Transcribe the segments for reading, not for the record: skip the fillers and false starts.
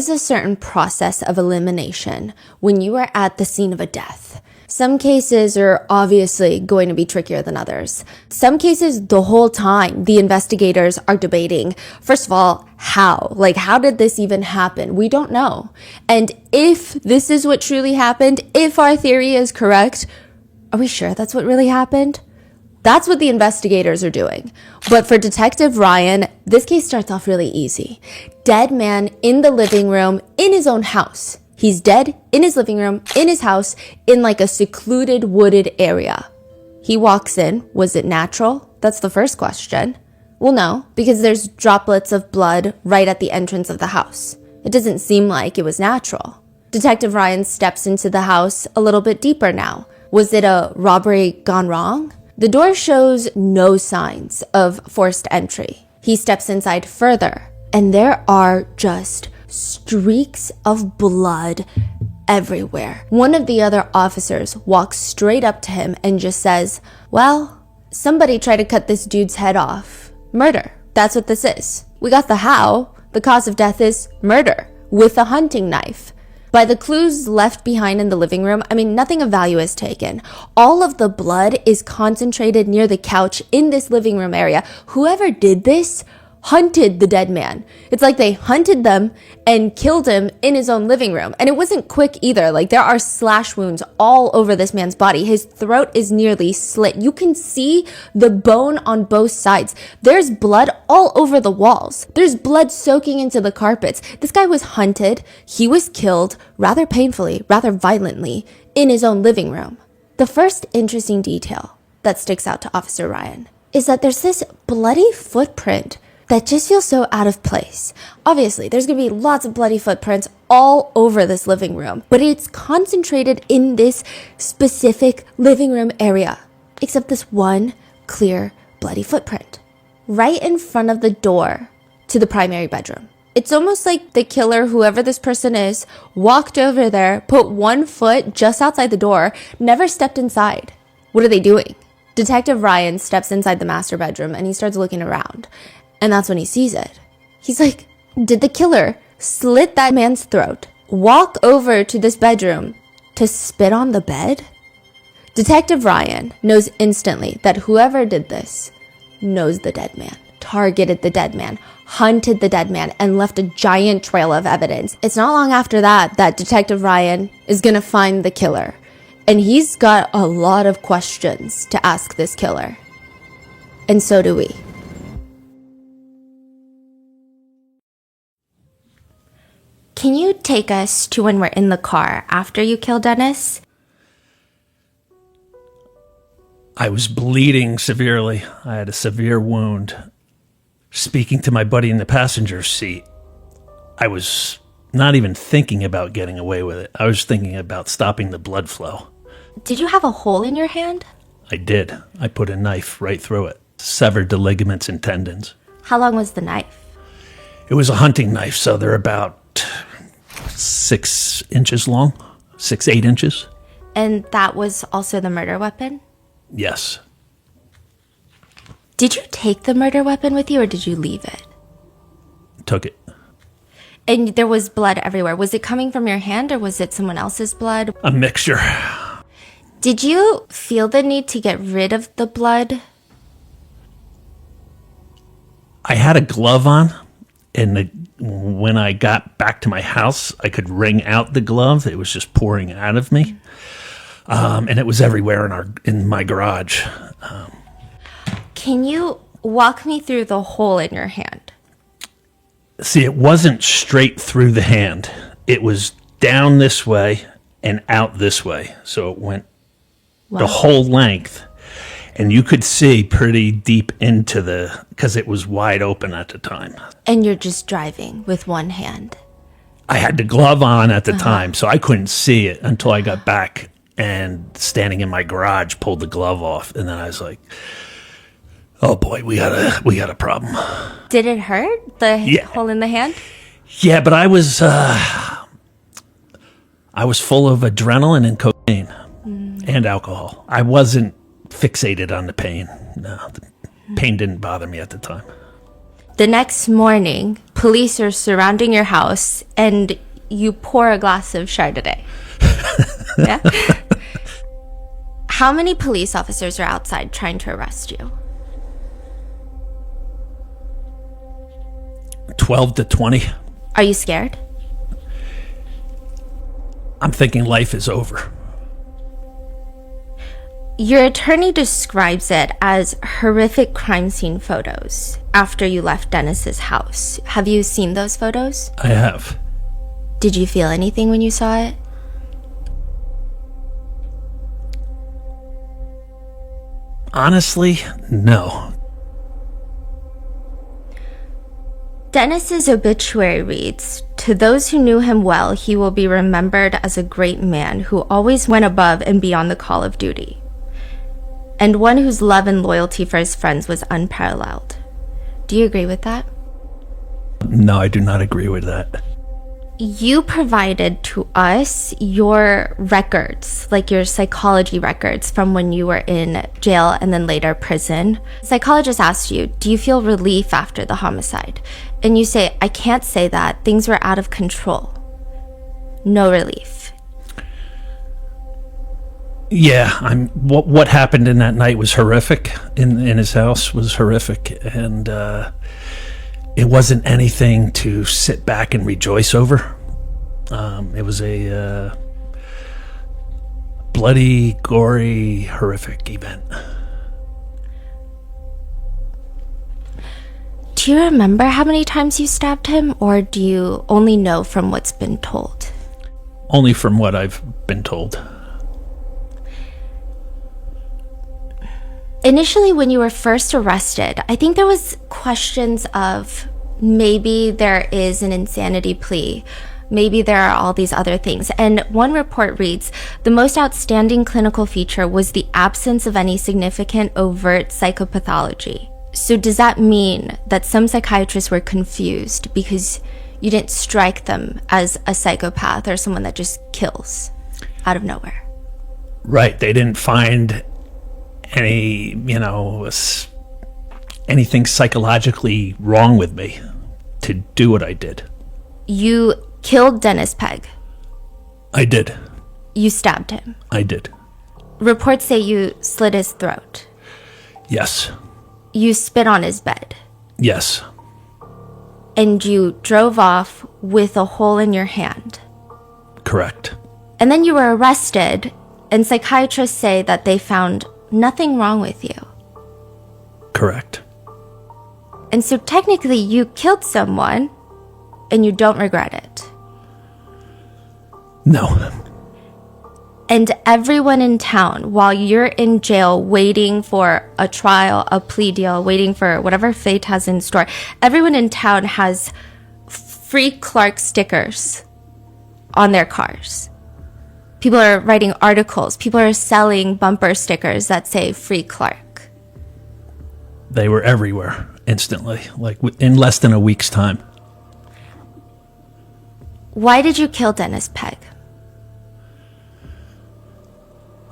There's a certain process of elimination when you are at the scene of a death. Some cases are obviously going to be trickier than others. Some cases, the whole time, the investigators are debating, first of all, how? Like, how did this even happen? We don't know. And if this is what truly happened, if our theory is correct, are we sure that's what really happened? That's what the investigators are doing. But for Detective Ryan, this case starts off really easy. Dead man in the living room in his own house. He's dead in his living room, in his house, in like a secluded wooded area. He walks in. Was it natural? That's the first question. Well, no, because there's droplets of blood right at the entrance of the house. It doesn't seem like it was natural. Detective Ryan steps into the house a little bit deeper now. Was it a robbery gone wrong? The door shows no signs of forced entry. He steps inside further, and there are just streaks of blood everywhere. One of the other officers walks straight up to him and just says, well, somebody tried to cut this dude's head off. Murder. That's what this is. We got the how. The cause of death is murder with a hunting knife. By the clues left behind in the living room, nothing of value is taken. All of the blood is concentrated near the couch in this living room area. Whoever did this hunted the dead man. It's like they hunted them and killed him in his own living room. And it wasn't quick either. Like, there are slash wounds all over this man's body. His throat is nearly slit. You can see the bone on both sides. There's blood all over the walls. There's blood soaking into the carpets. This guy was hunted. He was killed rather painfully, rather violently in his own living room. The first interesting detail that sticks out to Officer Ryan is that there's this bloody footprint that just feels so out of place. Obviously, there's gonna be lots of bloody footprints all over this living room, but it's concentrated in this specific living room area, except this one clear bloody footprint right in front of the door to the primary bedroom. It's almost like the killer, whoever this person is, walked over there, put one foot just outside the door, never stepped inside. What are they doing? Detective Ryan steps inside the master bedroom and he starts looking around. And that's when he sees it. He's like, did the killer slit that man's throat, walk over to this bedroom to spit on the bed? Detective Ryan knows instantly that whoever did this knows the dead man, targeted the dead man, hunted the dead man, and left a giant trail of evidence. It's not long after that that Detective Ryan is gonna find the killer. And he's got a lot of questions to ask this killer. And so do we. Can you take us to when we're in the car after you kill Dennis? I was bleeding severely. I had a severe wound. Speaking to my buddy in the passenger seat, I was not even thinking about getting away with it. I was thinking about stopping the blood flow. Did you have a hole in your hand? I did. I put a knife right through it. Severed the ligaments and tendons. How long was the knife? It was a hunting knife, so they're about 6 inches long, 8 inches. And that was also the murder weapon? Yes. Did you take the murder weapon with you or did you leave it? Took it. And there was blood everywhere. Was it coming from your hand or was it someone else's blood? A mixture. Did you feel the need to get rid of the blood? I had a glove on, and when I got back to my house, I could wring out the glove. It was just pouring out of me, and it was everywhere in my garage. Can you walk me through the hole in your hand? See, it wasn't straight through the hand. It was down this way and out this way, so it went the whole length. And you could see pretty deep into because it was wide open at the time. And you're just driving with one hand. I had the glove on at the time, so I couldn't see it until I got back and standing in my garage, pulled the glove off. And then I was like, oh boy, we got a problem. Did it hurt? The hole in the hand? Yeah, but I was full of adrenaline and cocaine and alcohol. I wasn't fixated on the pain. No, the pain didn't bother me at the time. The next morning, police are surrounding your house and you pour a glass of Chardonnay. Yeah? How many police officers are outside trying to arrest you? 12 to 20. Are you scared? I'm thinking life is over. Your attorney describes it as horrific crime scene photos after you left Dennis's house. Have you seen those photos? I have. Did you feel anything when you saw it? Honestly, no. Dennis's obituary reads, "To those who knew him well, he will be remembered as a great man who always went above and beyond the call of duty, and one whose love and loyalty for his friends was unparalleled." Do you agree with that? No, I do not agree with that. You provided to us your records, like your psychology records from when you were in jail and then later prison. Psychologist asked you, do you feel relief after the homicide? And you say, I can't say that. Things were out of control. No relief. Yeah, what happened in that night was horrific. In his house was horrific, and it wasn't anything to sit back and rejoice over. It was a bloody, gory, horrific event. Do you remember how many times you stabbed him, or do you only know from what's been told? Only from what I've been told. Initially, when you were first arrested, I think there was questions of maybe there is an insanity plea. Maybe there are all these other things. And one report reads, the most outstanding clinical feature was the absence of any significant overt psychopathology. So does that mean that some psychiatrists were confused because you didn't strike them as a psychopath or someone that just kills out of nowhere? Right. They didn't find any, anything psychologically wrong with me to do what I did. You killed Dennis Pegg. I did. You stabbed him. I did. Reports say you slit his throat. Yes. You spit on his bed. Yes. And you drove off with a hole in your hand. Correct. And then you were arrested, and psychiatrists say that they found nothing wrong with you. Correct. And so technically you killed someone, and you don't regret it. No. And everyone in town, while you're in jail waiting for a trial, a plea deal, waiting for whatever fate has in store, everyone in town has Free Clark stickers on their cars. People are writing articles. People are selling bumper stickers that say Free Clark. They were everywhere instantly, like in less than a week's time. Why did you kill Dennis Pegg?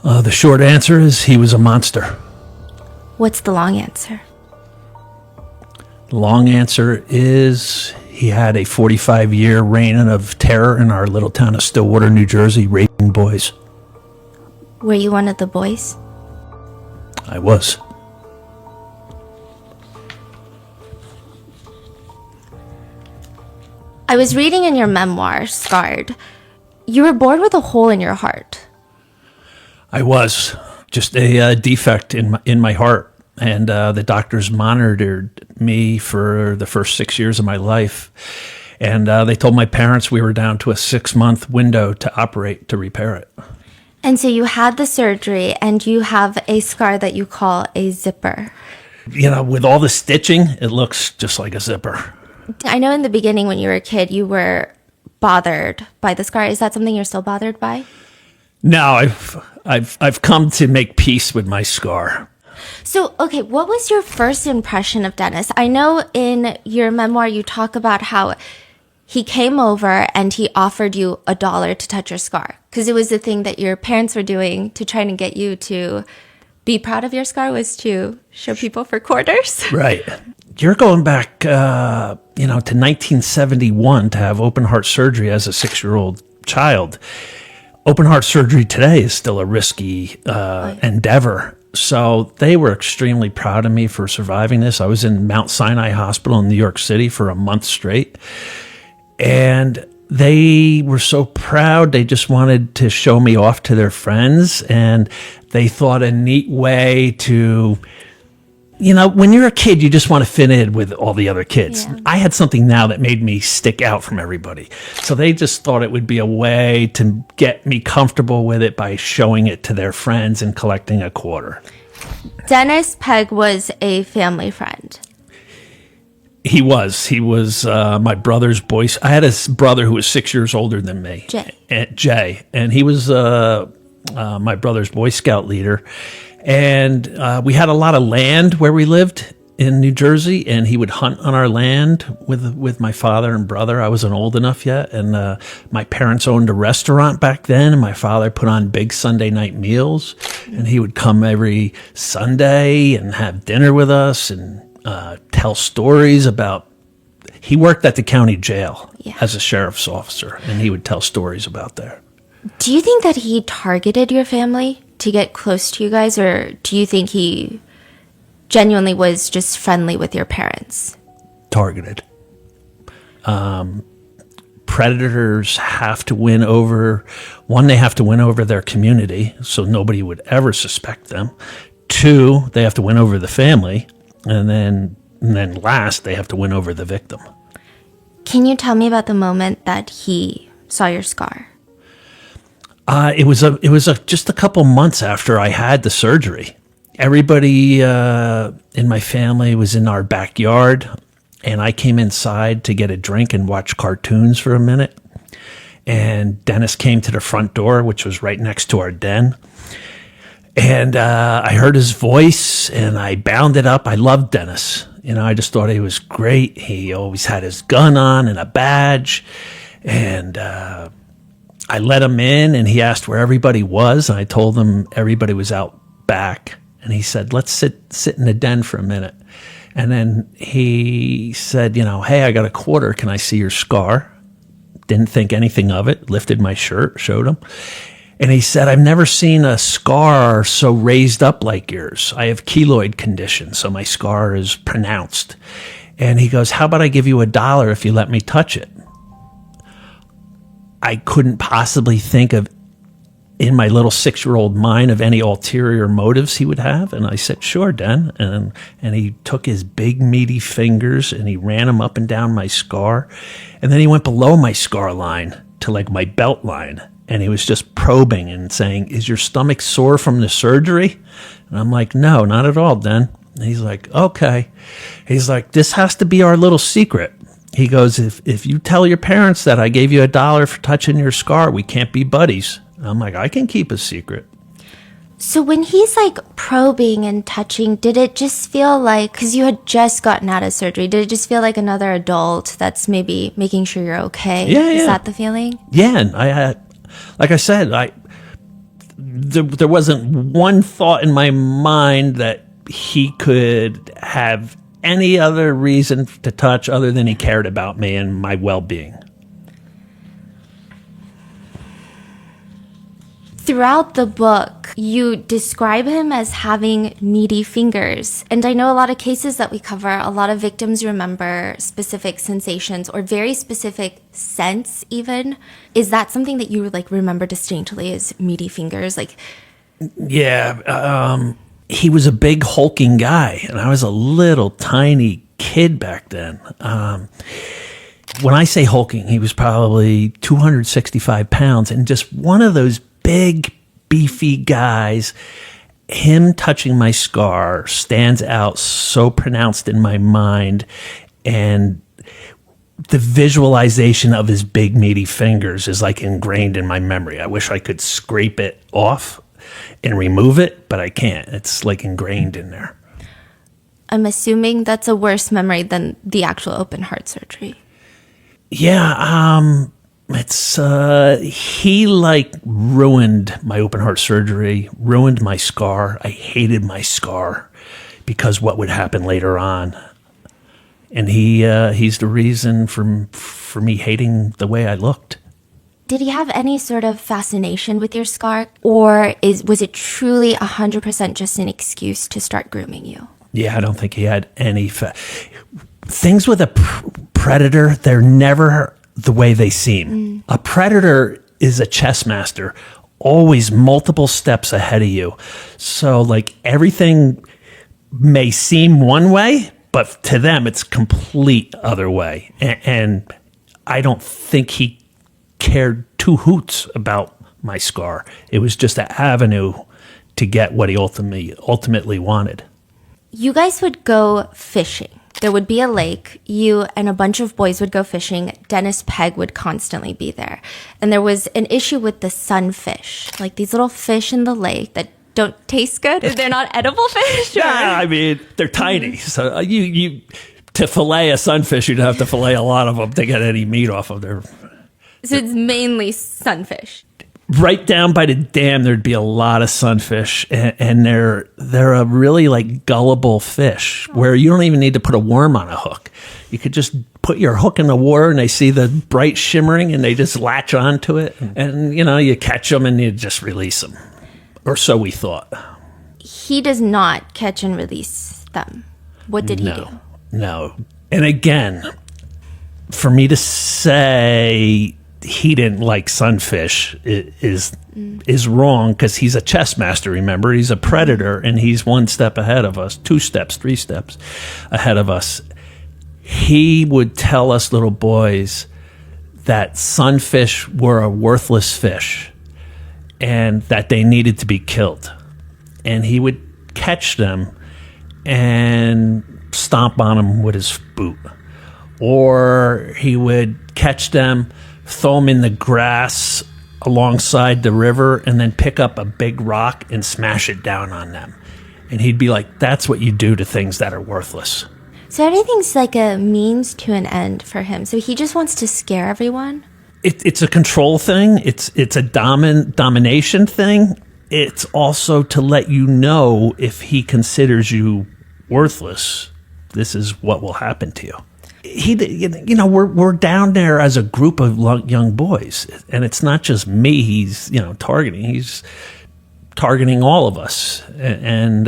The short answer is he was a monster. What's the long answer? The long answer is he had a 45-year reign of terror in our little town of Stillwater, New Jersey, raping boys. Were you one of the boys? I was. I was reading in your memoir, Scarred, you were born with a hole in your heart. I was. Just a defect in my heart. And the doctors monitored me for the first 6 years of my life. And they told my parents we were down to a 6-month window to operate to repair it. And so you had the surgery and you have a scar that you call a zipper. With all the stitching, it looks just like a zipper. I know in the beginning when you were a kid, you were bothered by the scar. Is that something you're still bothered by? No, I've come to make peace with my scar. So, okay, what was your first impression of Dennis? I know in your memoir you talk about how he came over and he offered you $1 to touch your scar because it was the thing that your parents were doing to try to get you to be proud of your scar was to show people for quarters. Right. you're going back, to 1971 to have open heart surgery as a 6-year-old child. Open heart surgery today is still a risky endeavor. So they were extremely proud of me for surviving this. I was in Mount Sinai Hospital in New York City for a month straight. And they were so proud. They just wanted to show me off to their friends. And they thought a neat way to, when you're a kid, you just want to fit in with all the other kids. Yeah. I had something now that made me stick out from everybody. So they just thought it would be a way to get me comfortable with it by showing it to their friends and collecting a quarter. Dennis Pegg was a family friend. He was my brother's boy. I had a brother who was 6 years older than me. Jay. And he was my brother's Boy Scout leader. And we had a lot of land where we lived in New Jersey, and he would hunt on our land with my father and brother. I wasn't old enough yet, and my parents owned a restaurant back then, and my father put on big Sunday night meals, and he would come every Sunday and have dinner with us and tell stories about. He worked at the county jail as a sheriff's officer, and he would tell stories about there. Do you think that he targeted your family to get close to you guys, or do you think he genuinely was just friendly with your parents? Targeted. Predators have to win over, one, they have to win over their community so nobody would ever suspect them. 2, they have to win over the family. And then last, they have to win over the victim. Can you tell me about the moment that he saw your scar? It was just a couple months after I had the surgery. Everybody in my family was in our backyard, and I came inside to get a drink and watch cartoons for a minute. And Dennis came to the front door, which was right next to our den. And I heard his voice, and I bounded up. I loved Dennis. I just thought he was great. He always had his gun on and a badge. And I let him in, and he asked where everybody was. And I told him everybody was out back. And he said, let's sit in the den for a minute. And then he said, hey, I got a quarter. Can I see your scar? Didn't think anything of it. Lifted my shirt, showed him. And he said, I've never seen a scar so raised up like yours. I have keloid condition, so my scar is pronounced. And he goes, how about I give you $1 if you let me touch it? I couldn't possibly think of, in my little 6-year-old mind, of any ulterior motives he would have. And I said, sure, Den. And he took his big, meaty fingers and he ran them up and down my scar. And then he went below my scar line to like my belt line. And he was just probing and saying, is your stomach sore from the surgery? And I'm like, no, not at all, Den. And he's like, okay. He's like, this has to be our little secret. He goes, if you tell your parents that I gave you $1 for touching your scar, we can't be buddies. And I'm like, I can keep a secret. So when he's like probing and touching, did it just feel like, because you had just gotten out of surgery, did it just feel like another adult that's maybe making sure you're okay? Yeah. Is that the feeling? Yeah, and I had, like I said, there wasn't one thought in my mind that he could have any other reason to touch other than he cared about me and my well-being. Throughout the book, you describe him as having meaty fingers. And I know a lot of cases that we cover, a lot of victims remember specific sensations or very specific scents even. Is that something that you remember distinctly as meaty fingers? Yeah, he was a big hulking guy, and I was a little tiny kid back then. When I say hulking, he was probably 265 pounds, and just one of those big, beefy guys. Him touching my scar stands out so pronounced in my mind, and the visualization of his big, meaty fingers is ingrained in my memory. I wish I could scrape it off and remove it, but I can't. It's ingrained in there. I'm assuming that's a worse memory than the actual open heart surgery. Yeah, it's he ruined my open heart surgery, ruined my scar. I hated my scar because what would happen later on. And he's the reason for me hating the way I looked. Did he have any sort of fascination with your scar, or was it truly 100% just an excuse to start grooming you? Yeah, I don't think he had any things with a predator. They're never the way they seem. A predator is a chess master, always multiple steps ahead of you. So like everything may seem one way, but to them it's complete other way. And I don't think he cared two hoots about my scar. It was just an avenue to get what he ultimately wanted. You guys would go fishing. There would be a lake. You and a bunch of boys would go fishing. Dennis Pegg would constantly be there. And there was an issue with the sunfish, like these little fish in the lake that don't taste good. They're not edible fish? Or? Yeah, I mean, they're tiny. So you to fillet a sunfish, you'd have to fillet a lot of them to get any meat off of their... So it's mainly sunfish. Right down by the dam, there'd be a lot of sunfish, and they're a really like gullible fish where you don't even need to put a worm on a hook. You could just put your hook in the water, and they see the bright shimmering, and they just latch onto it, and you catch them and you just release them, or so we thought. He does not catch and release them. What did he do? No, and again, for me to say he didn't like sunfish is wrong, because he's a chess master. Remember, he's a predator, and he's one step ahead of us, 2 steps, 3 steps ahead of us. He would tell us little boys that sunfish were a worthless fish and that they needed to be killed, and he would catch them and stomp on them with his boot, or he would catch them, throw them in the grass alongside the river, and then pick up a big rock and smash it down on them. And he'd be like, that's what you do to things that are worthless. So everything's like a means to an end for him. So he just wants to scare everyone? It's a control thing. It's a domination thing. It's also to let you know if he considers you worthless, this is what will happen to you. We're down there as a group of young boys, and it's not just me he's targeting. He's targeting all of us and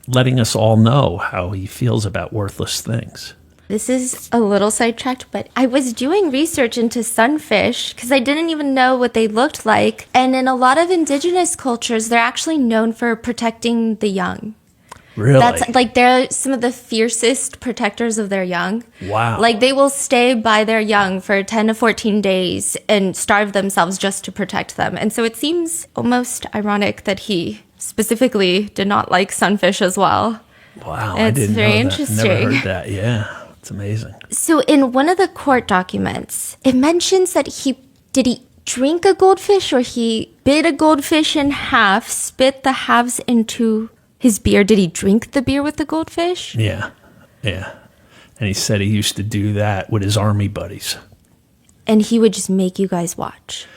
letting us all know how he feels about worthless things. This is a little sidetracked, but I was doing research into sunfish because I didn't even know what they looked like. And in a lot of indigenous cultures, they're actually known for protecting the young. Really? That's like they're some of the fiercest protectors of their young. Wow. Like they will stay by their young for 10 to 14 days and starve themselves just to protect them. And so it seems almost ironic that he specifically did not like sunfish as well. Wow. It's I didn't very know that. interesting. Never heard that. Yeah. It's amazing. So in one of the court documents, it mentions that he drink a goldfish, or he bit a goldfish in half, spit the halves into his beer? Did he drink the beer with the goldfish? Yeah. And he said he used to do that with his army buddies. And he would just make you guys watch?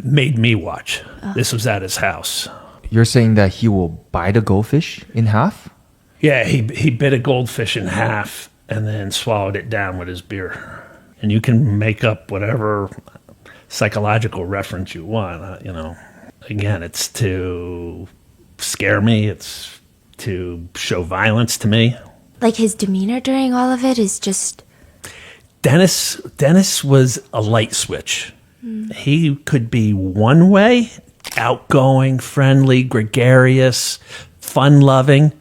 Made me watch. This was at his house. You're saying that he will bite a goldfish in half? Yeah, he bit a goldfish in half and then swallowed it down with his beer. And you can make up whatever psychological reference you want. Again, it's to scare me. It's to show violence to me. Like his demeanor during all of it is just... Dennis was a light switch. He could be one way, outgoing, friendly, gregarious, fun-loving.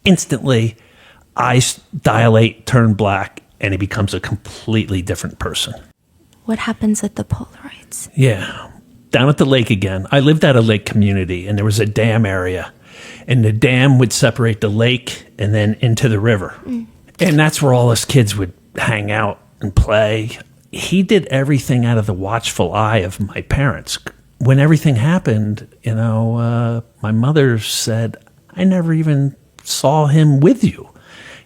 Instantly, eyes dilate, turn black, and he becomes a completely different person. What happens with the Polaroids? Yeah. Down at the lake again. I lived at a lake community, and there was a dam area. And the dam would separate the lake and then into the river. And that's where all us kids would hang out and play. He did everything out of the watchful eye of my parents. When everything happened, my mother said, I never even saw him with you.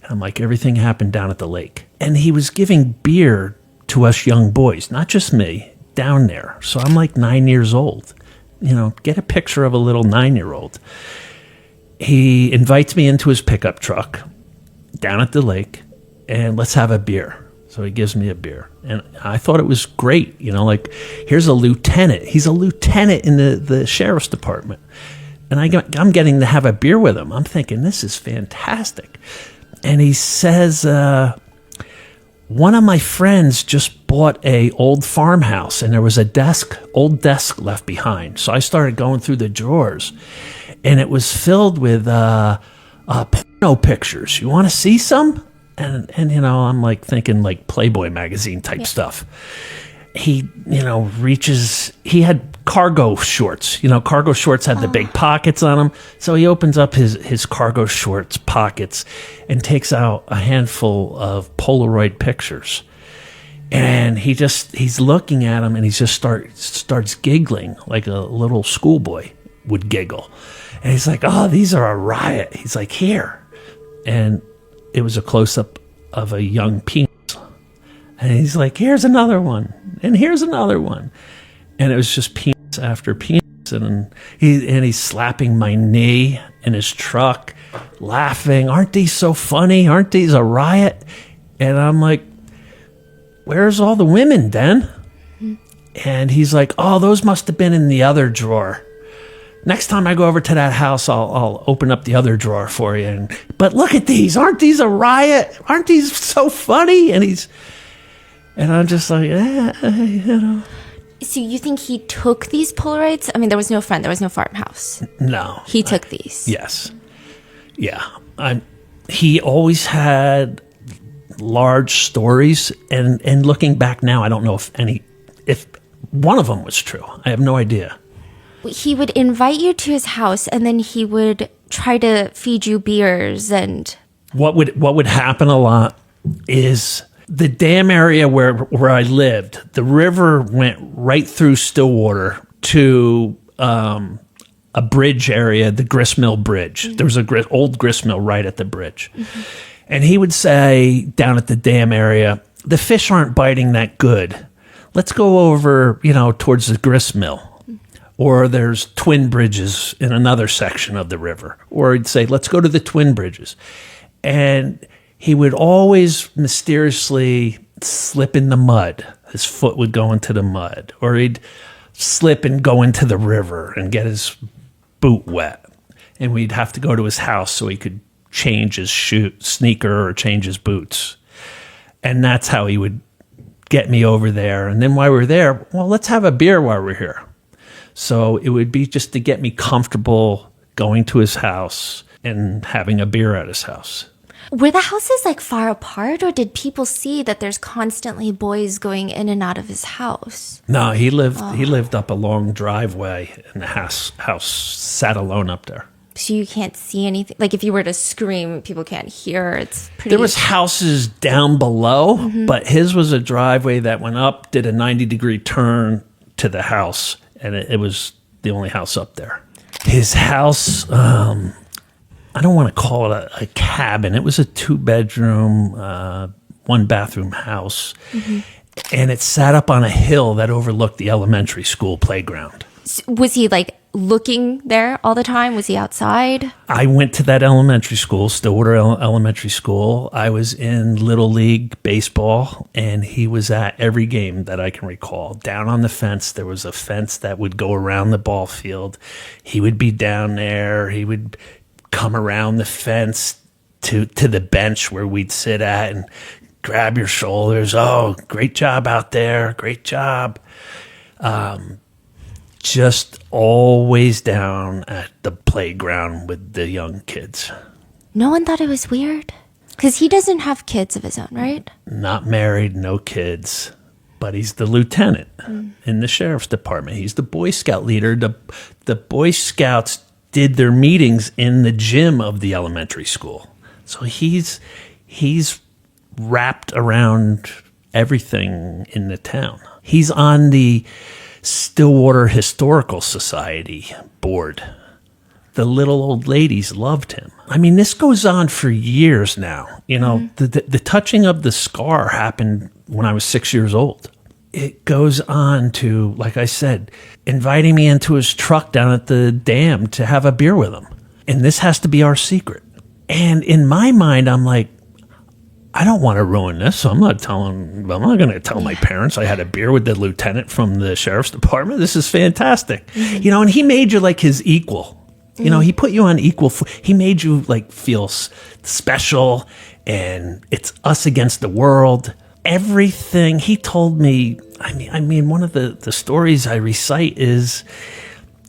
And I'm like, everything happened down at the lake. And he was giving beer to us young boys, not just me, down there. So I'm like 9 years old. Get a picture of a little 9-year-old. He invites me into his pickup truck, down at the lake, and let's have a beer. So he gives me a beer. And I thought it was great. Like, here's a lieutenant. He's a lieutenant in the sheriff's department. And I'm getting to have a beer with him. I'm thinking, this is fantastic. And he says, one of my friends just bought a old farmhouse, and there was old desk left behind. So I started going through the drawers, and it was filled with porno pictures. You want to see some? And I'm like thinking like Playboy magazine type stuff. He, he had cargo shorts. Cargo shorts had the big pockets on them. So he opens up his cargo shorts pockets and takes out a handful of Polaroid pictures. And he's looking at them, and he just starts giggling like a little schoolboy would giggle. And he's like, oh, these are a riot. He's like, here. And it was a close-up of a young penis. And he's like, here's another one. And here's another one. And it was just penis after penis. And he's slapping my knee in his truck, laughing. Aren't these so funny? Aren't these a riot? And I'm like, where's all the women, Den? And he's like, oh, those must have been in the other drawer. Next time I go over to that house, I'll open up the other drawer for you. But look at these. Aren't these a riot? Aren't these so funny? And I'm just like, So you think he took these Polaroids? I mean, there was no friend. There was no farmhouse. No. He took these. Yes. Yeah. He always had large stories. And looking back now, I don't know if one of them was true. I have no idea. He would invite you to his house, and then he would try to feed you beers. And what would happen a lot is the dam area where I lived, the river went right through Stillwater to a bridge area, the Gristmill Bridge. Mm-hmm. There was a old gristmill right at the bridge. Mm-hmm. And he would say down at the dam area, the fish aren't biting that good. Let's go over, towards the gristmill. Or there's twin bridges in another section of the river. Or he'd say, let's go to the twin bridges. And he would always mysteriously slip in the mud. His foot would go into the mud. Or he'd slip and go into the river and get his boot wet. And we'd have to go to his house so he could change his sneaker or change his boots. And that's how he would get me over there. And then while we were there, well, let's have a beer while we're here. So it would be just to get me comfortable going to his house and having a beer at his house. Were the houses like far apart, or did people see that there's constantly boys going in and out of his house? No, he lived up a long driveway, and the house sat alone up there. So you can't see anything. Like if you were to scream, people can't hear. It's pretty. There was houses down below, but his was a driveway that went up, did a 90-degree turn to the house. And it was the only house up there. His house, I don't want to call it a cabin. It was a 2-bedroom, 1-bathroom house. Mm-hmm. And it sat up on a hill that overlooked the elementary school playground. Was he like looking there all the time? Was he outside? I went to that elementary school, Stillwater Elementary School. I was in Little League baseball, and he was at every game that I can recall. Down on the fence, there was a fence that would go around the ball field. He would be down there. He would come around the fence to the bench where we'd sit at and grab your shoulders. Oh, great job out there. Great job. Just always down at the playground with the young kids. No one thought it was weird? Because he doesn't have kids of his own, right? Not married, no kids. But he's the lieutenant in the sheriff's department. He's the Boy Scout leader. The Boy Scouts did their meetings in the gym of the elementary school. So he's wrapped around everything in the town. He's on the Stillwater Historical Society board. The little old ladies loved him. I mean, this goes on for years now. The touching of the scar happened when I was 6 years old. It goes on to, like I said, inviting me into his truck down at the dam to have a beer with him. And this has to be our secret. And in my mind, I'm like, I don't want to ruin this, so I'm not going to tell my parents I had a beer with the lieutenant from the sheriff's department. This is fantastic. And he made you like his equal. He put you on he made you like feel special, and it's us against the world. Everything he told me, I mean, one of the stories I recite is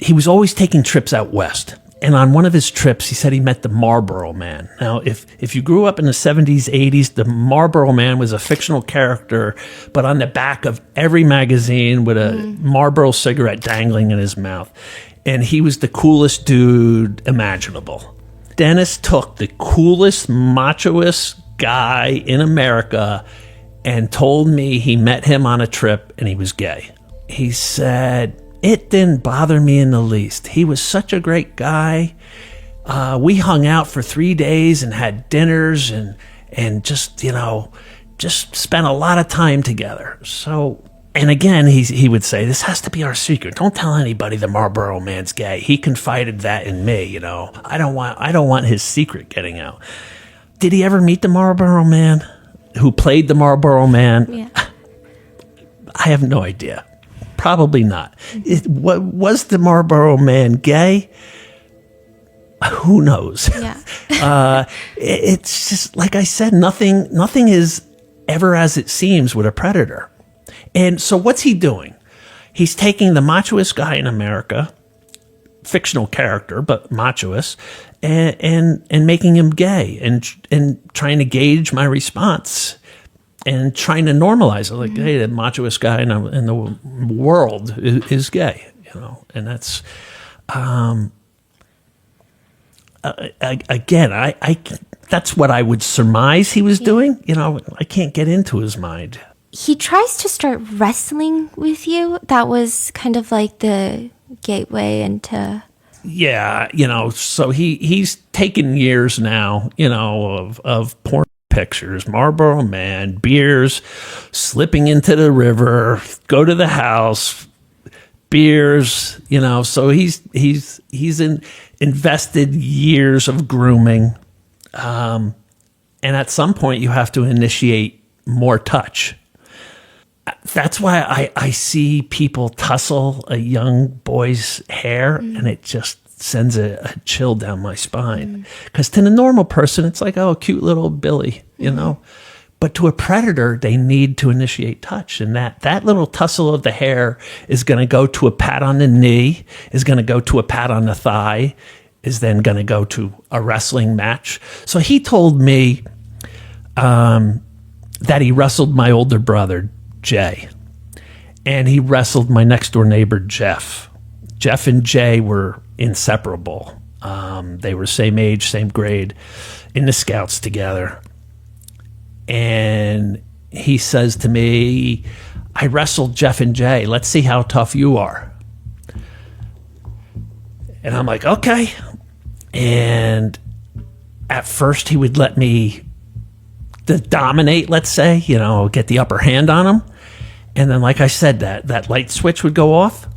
he was always taking trips out west. And on one of his trips, he said he met the Marlboro Man. Now, if you grew up in the 70s, 80s, the Marlboro Man was a fictional character, but on the back of every magazine with a Marlboro cigarette dangling in his mouth. And he was the coolest dude imaginable. Dennis took the coolest, machoest guy in America and told me he met him on a trip and he was gay. He said, it didn't bother me in the least. He was such a great guy. We hung out for 3 days and had dinners and just spent a lot of time together. So, and again, he would say, this has to be our secret. Don't tell anybody the Marlboro Man's gay. He confided that in me, I don't want his secret getting out. Did he ever meet the Marlboro Man who played the Marlboro Man? Yeah. I have no idea. Probably not. Was the Marlboro Man gay? Who knows? Yeah. It's just like I said, nothing is ever as it seems with a predator. And so what's he doing? He's taking the machoist guy in America, fictional character, but machoist, and making him gay and trying to gauge my response. And trying to normalize it, like, hey, the machoist guy in the world is gay, and that's, again, I that's what I would surmise he was doing. I can't get into his mind. He tries to start wrestling with you. That was kind of like the gateway into... Yeah, so he's taken years now, of porn pictures, Marlboro Man, beers, slipping into the river, go to the house, beers, so he's invested years of grooming. And at some point you have to initiate more touch. That's why I see people tussle a young boy's hair and it just sends a chill down my spine. Because to the normal person, it's like, oh, cute little Billy, But to a predator, they need to initiate touch. And that little tussle of the hair is going to go to a pat on the knee, is going to go to a pat on the thigh, is then going to go to a wrestling match. So he told me that he wrestled my older brother, Jay. And he wrestled my next door neighbor, Jeff. Jeff and Jay were inseparable. They were same age, same grade, in the Scouts together. And he says to me, I wrestled Jeff and Jay. Let's see how tough you are. And I'm like, okay. And at first he would let me dominate, let's say, get the upper hand on him. And then, like I said, that light switch would go off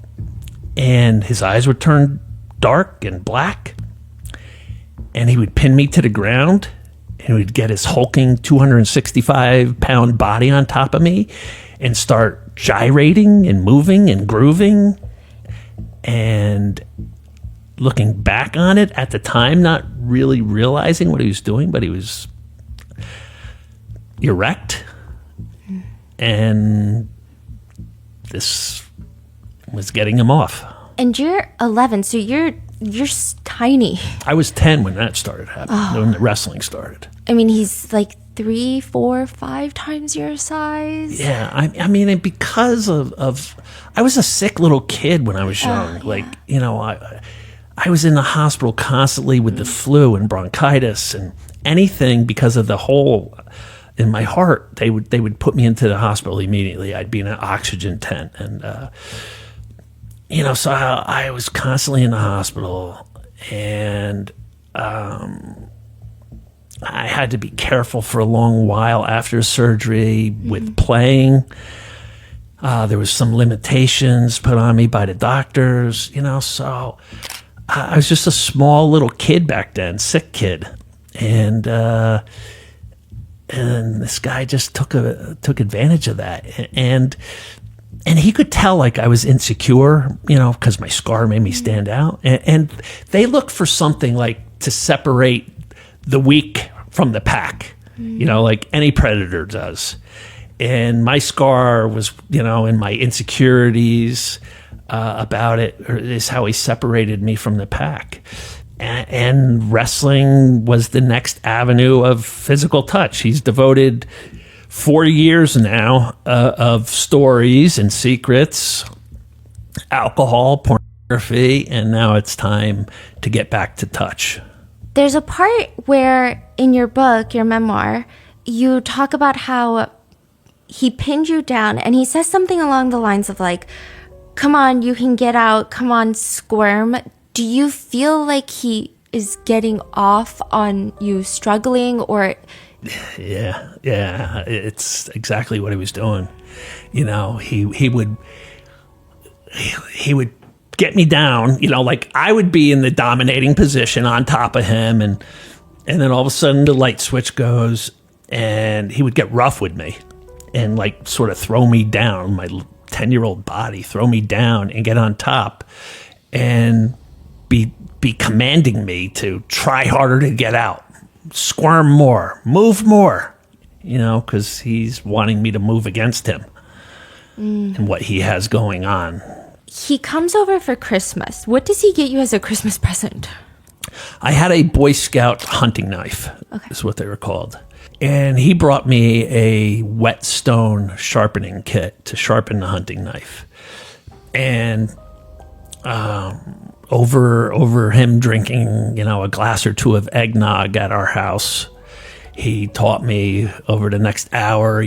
and his eyes would turn dark and black, and he would pin me to the ground, and he would get his hulking 265-pound body on top of me and start gyrating and moving and grooving. And looking back on it at the time, not really realizing what he was doing, but he was erect, and this was getting him off. And you're 11, so you're tiny. I was 10 when that started happening, when the wrestling started. I mean, he's like 3, 4, 5 times your size. Yeah, I mean, and because of I was a sick little kid when I was young. I was in the hospital constantly with the flu and bronchitis and anything because of the hole in my heart. They would put me into the hospital immediately. I'd be in an oxygen tent, and so I was constantly in the hospital, and I had to be careful for a long while after surgery with playing. There was some limitations put on me by the doctors, so I was just a small little kid back then, sick kid. And And this guy just took advantage of that. And he could tell like I was insecure, because my scar made me stand out. And they looked for something like to separate the weak from the pack, like any predator does. And my scar was, in my insecurities about it, is how he separated me from the pack. And wrestling was the next avenue of physical touch. He's devoted 4 years now of stories and secrets, alcohol, pornography, and now it's time to get back to touch. There's a part where in your book, your memoir, you talk about how he pinned you down and he says something along the lines of like, come on, you can get out, come on, squirm. Do you feel like he is getting off on you struggling, or... Yeah, it's exactly what he was doing. He would get me down, like I would be in the dominating position on top of him, and then all of a sudden the light switch goes and he would get rough with me and like sort of throw me down, my 10-year-old body, throw me down and get on top and be commanding me to try harder to get out, squirm more, move more, because he's wanting me to move against him and what he has going on. He comes over for Christmas. What does he get you as a Christmas present? I had a Boy Scout hunting knife, is what they were called. And he brought me a whetstone sharpening kit to sharpen the hunting knife. And over him drinking, a glass or two of eggnog at our house, he taught me over the next hour,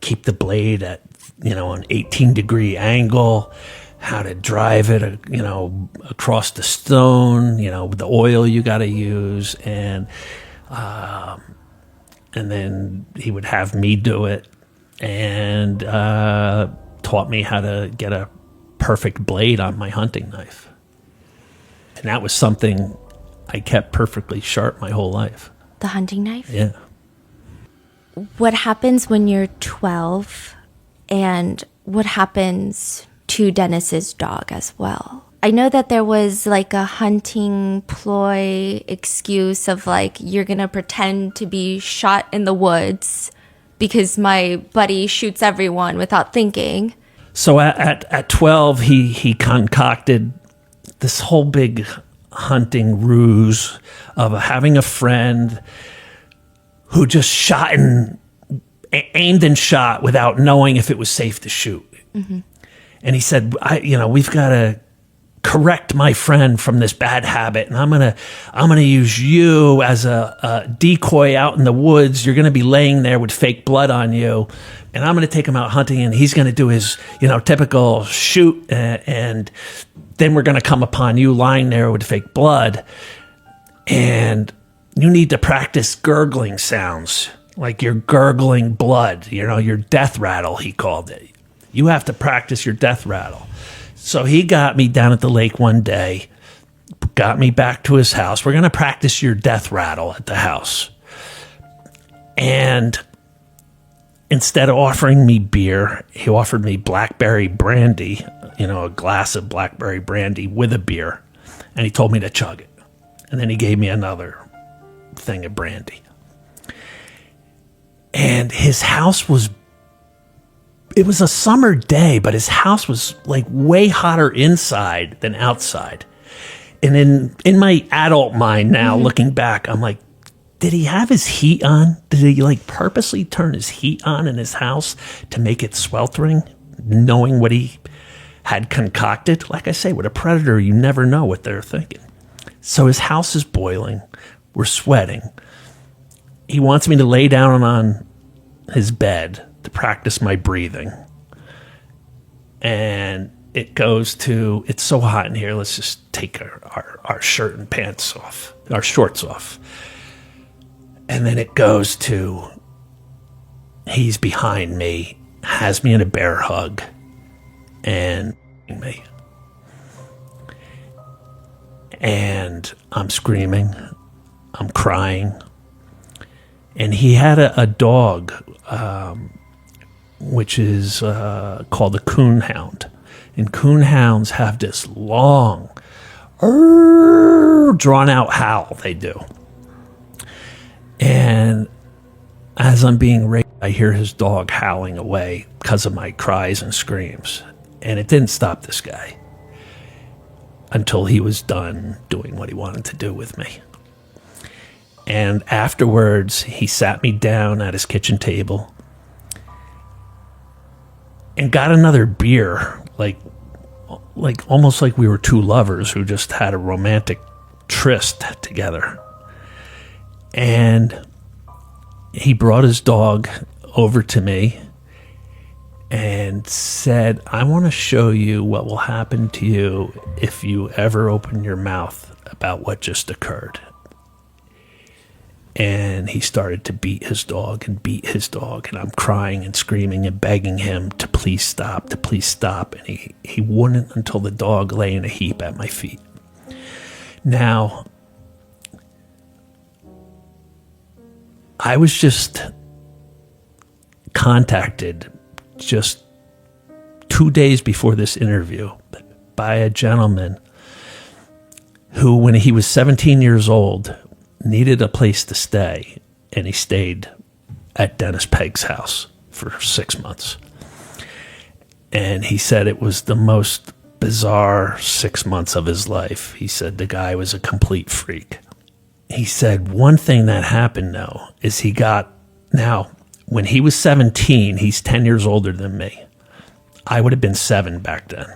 keep the blade at, an 18-degree angle, how to drive it, across the stone, the oil you got to use. And then he would have me do it and taught me how to get a perfect blade on my hunting knife. And that was something I kept perfectly sharp my whole life. The hunting knife? Yeah. What happens when you're 12, and what happens to Dennis's dog as well? I know that there was like a hunting ploy excuse of like, you're going to pretend to be shot in the woods because my buddy shoots everyone without thinking. So at 12, he concocted this whole big hunting ruse of having a friend who just aimed and shot without knowing if it was safe to shoot. Mm-hmm. And he said, we've got to correct my friend from this bad habit, and I'm gonna use you as a decoy out in the woods. You're gonna be laying there with fake blood on you, and I'm gonna take him out hunting, and he's gonna do his typical shoot, and then we're gonna come upon you lying there with fake blood, and you need to practice gurgling sounds, like you're gurgling blood. Your death rattle, he called it. You have to practice your death rattle. So he got me down at the lake one day, got me back to his house. We're going to practice your death rattle at the house. And instead of offering me beer, he offered me blackberry brandy, a glass of blackberry brandy with a beer. And he told me to chug it. And then he gave me another thing of brandy. And his house was... It was a summer day, but his house was like way hotter inside than outside. And in my adult mind now, looking back, I'm like, did he have his heat on? Did he like purposely turn his heat on in his house to make it sweltering, knowing what he had concocted? Like I say, with a predator, you never know what they're thinking. So his house is boiling. We're sweating. He wants me to lay down on his bed to practice my breathing. And it goes to, it's so hot in here, let's just take our shirt and pants off, our shorts off. And then it goes to, he's behind me, has me in a bear hug, and me. And I'm screaming, I'm crying. And he had a dog, which is called a coonhound. And coonhounds have this long, drawn-out howl they do. And as I'm being raped, I hear his dog howling away because of my cries and screams. And it didn't stop this guy until he was done doing what he wanted to do with me. And afterwards, he sat me down at his kitchen table and got another beer, like almost like we were two lovers who just had a romantic tryst together. And he brought his dog over to me and said, I want to show you what will happen to you if you ever open your mouth about what just occurred. And he started to beat his dog, and I'm crying and screaming and begging him to please stop. And he wouldn't until the dog lay in a heap at my feet. Now, I was just contacted just 2 days before this interview by a gentleman who, when he was 17 years old, needed a place to stay, and he stayed at Dennis Pegg's house for 6 months. And he said it was the most bizarre 6 months of his life. He said the guy was a complete freak. He said one thing that happened, though, is now, when he was 17, he's 10 years older than me. I would have been 7 back then.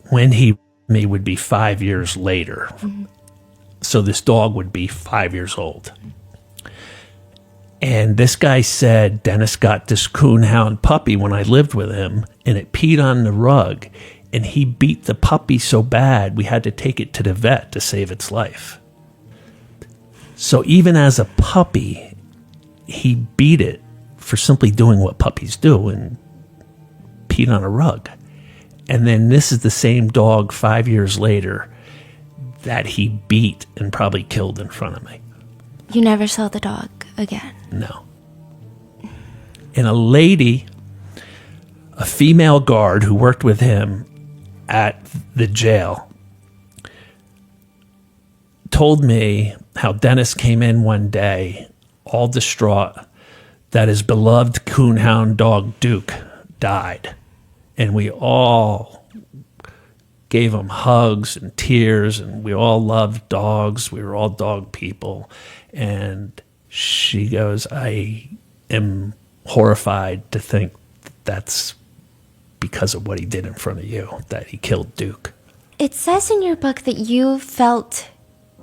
When he me would be 5 years later. Mm-hmm. So this dog would be 5 years old. And this guy said Dennis got this coonhound puppy when I lived with him, and it peed on the rug, and he beat the puppy so bad we had to take it to the vet to save its life. So even as a puppy, he beat it for simply doing what puppies do and peed on a rug. And then this is the same dog 5 years later that he beat and probably killed in front of me. You never saw the dog again? No. And a lady, a female guard who worked with him at the jail, told me how Dennis came in one day, all distraught, that his beloved coonhound dog Duke died. And we all gave him hugs and tears, and we all loved dogs. We were all dog people. And she goes, I am horrified to think that's because of what he did in front of you, that he killed Duke. It says in your book that you felt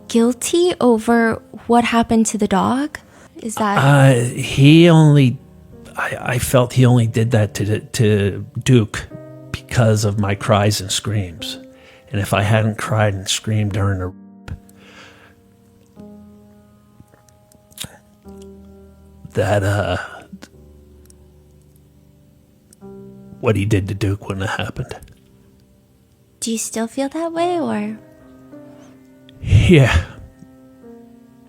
guilty over what happened to the dog. Is that... I felt he only did that to Duke because of my cries and screams. And if I hadn't cried and screamed during the what he did to Duke wouldn't have happened. Do you still feel that way, or? Yeah.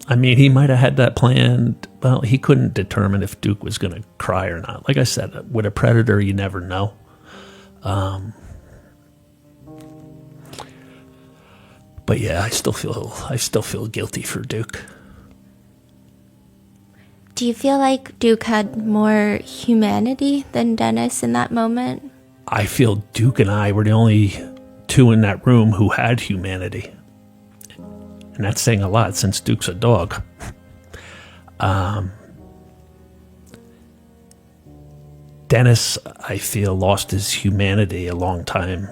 I mean, he might have had that planned. Well, he couldn't determine if Duke was going to cry or not. Like I said, with a predator, you never know. But yeah, I still feel guilty for Duke. Do you feel like Duke had more humanity than Dennis in that moment? I feel Duke and I were the only two in that room who had humanity. And that's saying a lot since Duke's a dog. Dennis, I feel, lost his humanity a long time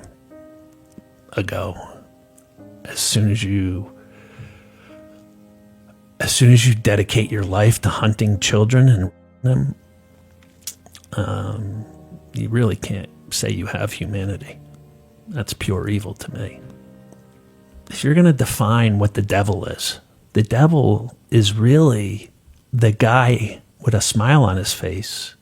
ago. As soon as you dedicate your life to hunting children and them, you really can't say you have humanity. That's pure evil to me. If you're going to define what the devil is really the guy with a smile on his face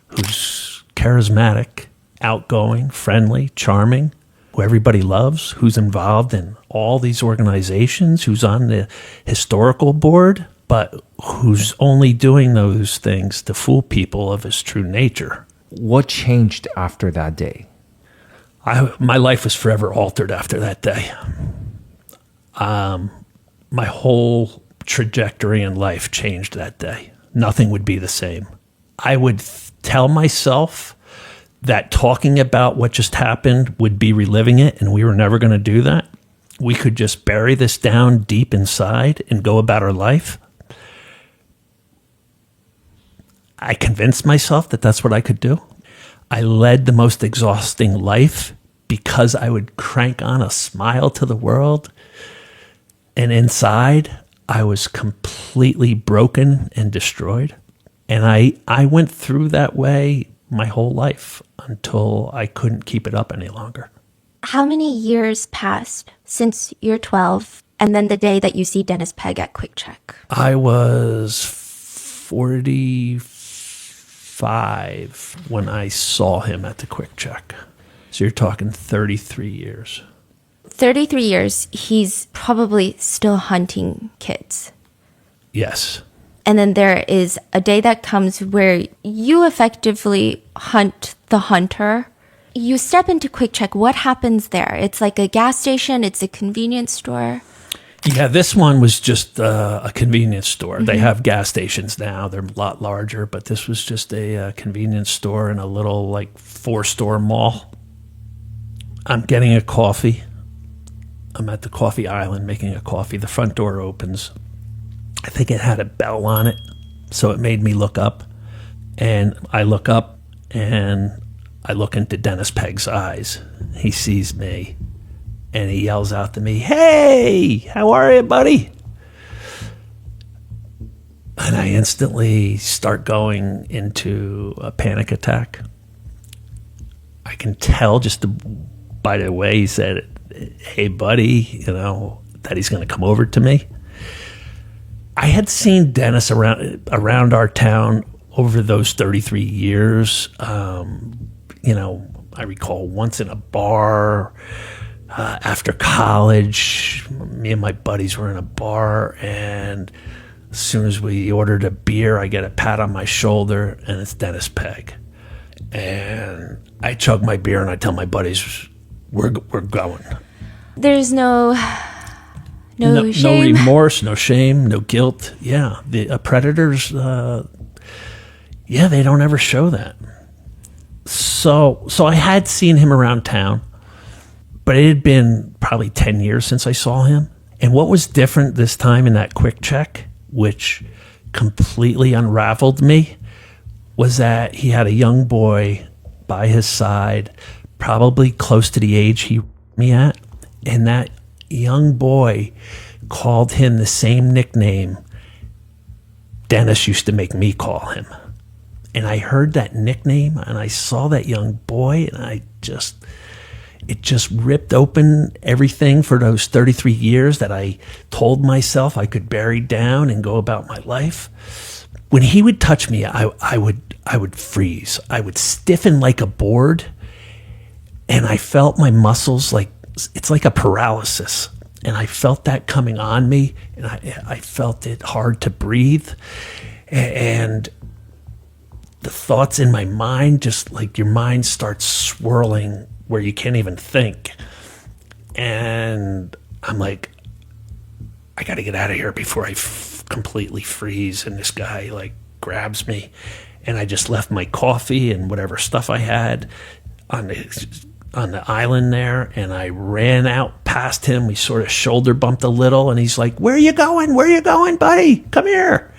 who's charismatic, outgoing, friendly, charming, who everybody loves, who's involved in all these organizations, who's on the historical board, but who's only doing those things to fool people of his true nature. What changed after that day? My life was forever altered after that day. My whole trajectory in life changed that day. Nothing would be the same. I would tell myself that talking about what just happened would be reliving it, and we were never going to do that. We could just bury this down deep inside and go about our life. I convinced myself that that's what I could do. I led the most exhausting life because I would crank on a smile to the world. And inside, I was completely broken and destroyed. And I went through that way my whole life until I couldn't keep it up any longer. How many years passed since you're 12 and then the day that you see Dennis Peg at Quick Check? I was 45 when I saw him at the Quick Check. So you're talking 33 years. 33 years, he's probably still hunting kids. Yes. And then there is a day that comes where you effectively hunt the hunter. You step into Quick Check. What happens there? It's like a gas station. It's a convenience store. Yeah, this one was just a convenience store. Mm-hmm. They have gas stations now. They're a lot larger, but this was just a convenience store in a little like 4-store mall. I'm getting a coffee. I'm at the coffee island making a coffee. The front door opens. I think it had a bell on it, so it made me look up. And I look up, and I look into Dennis Peg's eyes. He sees me, and he yells out to me, "Hey, how are you, buddy?" And I instantly start going into a panic attack. I can tell just by the way he said, "Hey, buddy," that he's going to come over to me. I had seen Dennis around our town over those 33 years. I recall once in a bar after college. Me and my buddies were in a bar, and as soon as we ordered a beer, I get a pat on my shoulder, and it's Dennis Peg. And I chug my beer, and I tell my buddies, we're going. There's no shame. No remorse, no shame, no guilt. Yeah, the predators, they don't ever show that. So I had seen him around town, but it had been probably 10 years since I saw him. And what was different this time in that Quick Check, which completely unraveled me, was that he had a young boy by his side, probably close to the age he me at, and that young boy called him the same nickname Dennis used to make me call him. And I heard that nickname, and I saw that young boy, and it just ripped open everything for those 33 years that I told myself I could bury down and go about my life. When he would touch me, I would freeze. I would stiffen like a board, and I felt my muscles it's like a paralysis. And I felt that coming on me, and I felt it hard to breathe. And the thoughts in my mind, just like your mind starts swirling where you can't even think. And I'm like, I got to get out of here before I completely freeze. And this guy grabs me, and I just left my coffee and whatever stuff I had on the island there, and I ran out past him. We sort of shoulder bumped a little, and he's like, "Where are you going? Where are you going, buddy? Come here."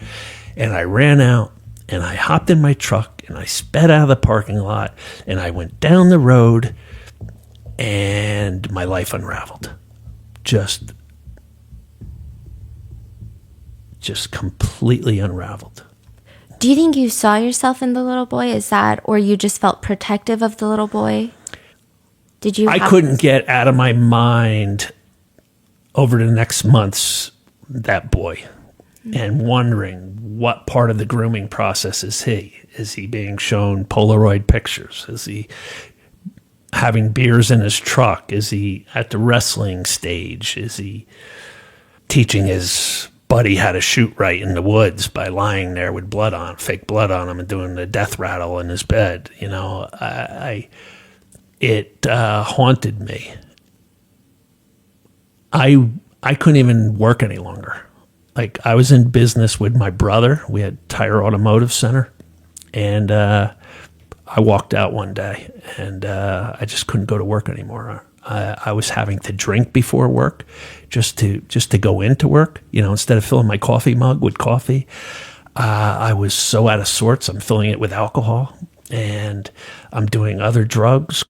And I ran out, and I hopped in my truck, and I sped out of the parking lot, and I went down the road, and my life unraveled. Just completely unraveled. Do you think you saw yourself in the little boy? Is that, or you just felt protective of the little boy? I couldn't get out of my mind over the next months that boy, and wondering what part of the grooming process is he? Is he being shown Polaroid pictures? Is he having beers in his truck? Is he at the wrestling stage? Is he teaching his buddy had a shoot right in the woods by lying there with fake blood on him, and doing the death rattle in his bed. It haunted me. I couldn't even work any longer. Like, I was in business with my brother. We had Tire Automotive Center, and I walked out one day, and I just couldn't go to work anymore. I was having to drink before work just to go into work. Instead of filling my coffee mug with coffee, I was so out of sorts. I'm filling it with alcohol, and I'm doing other drugs.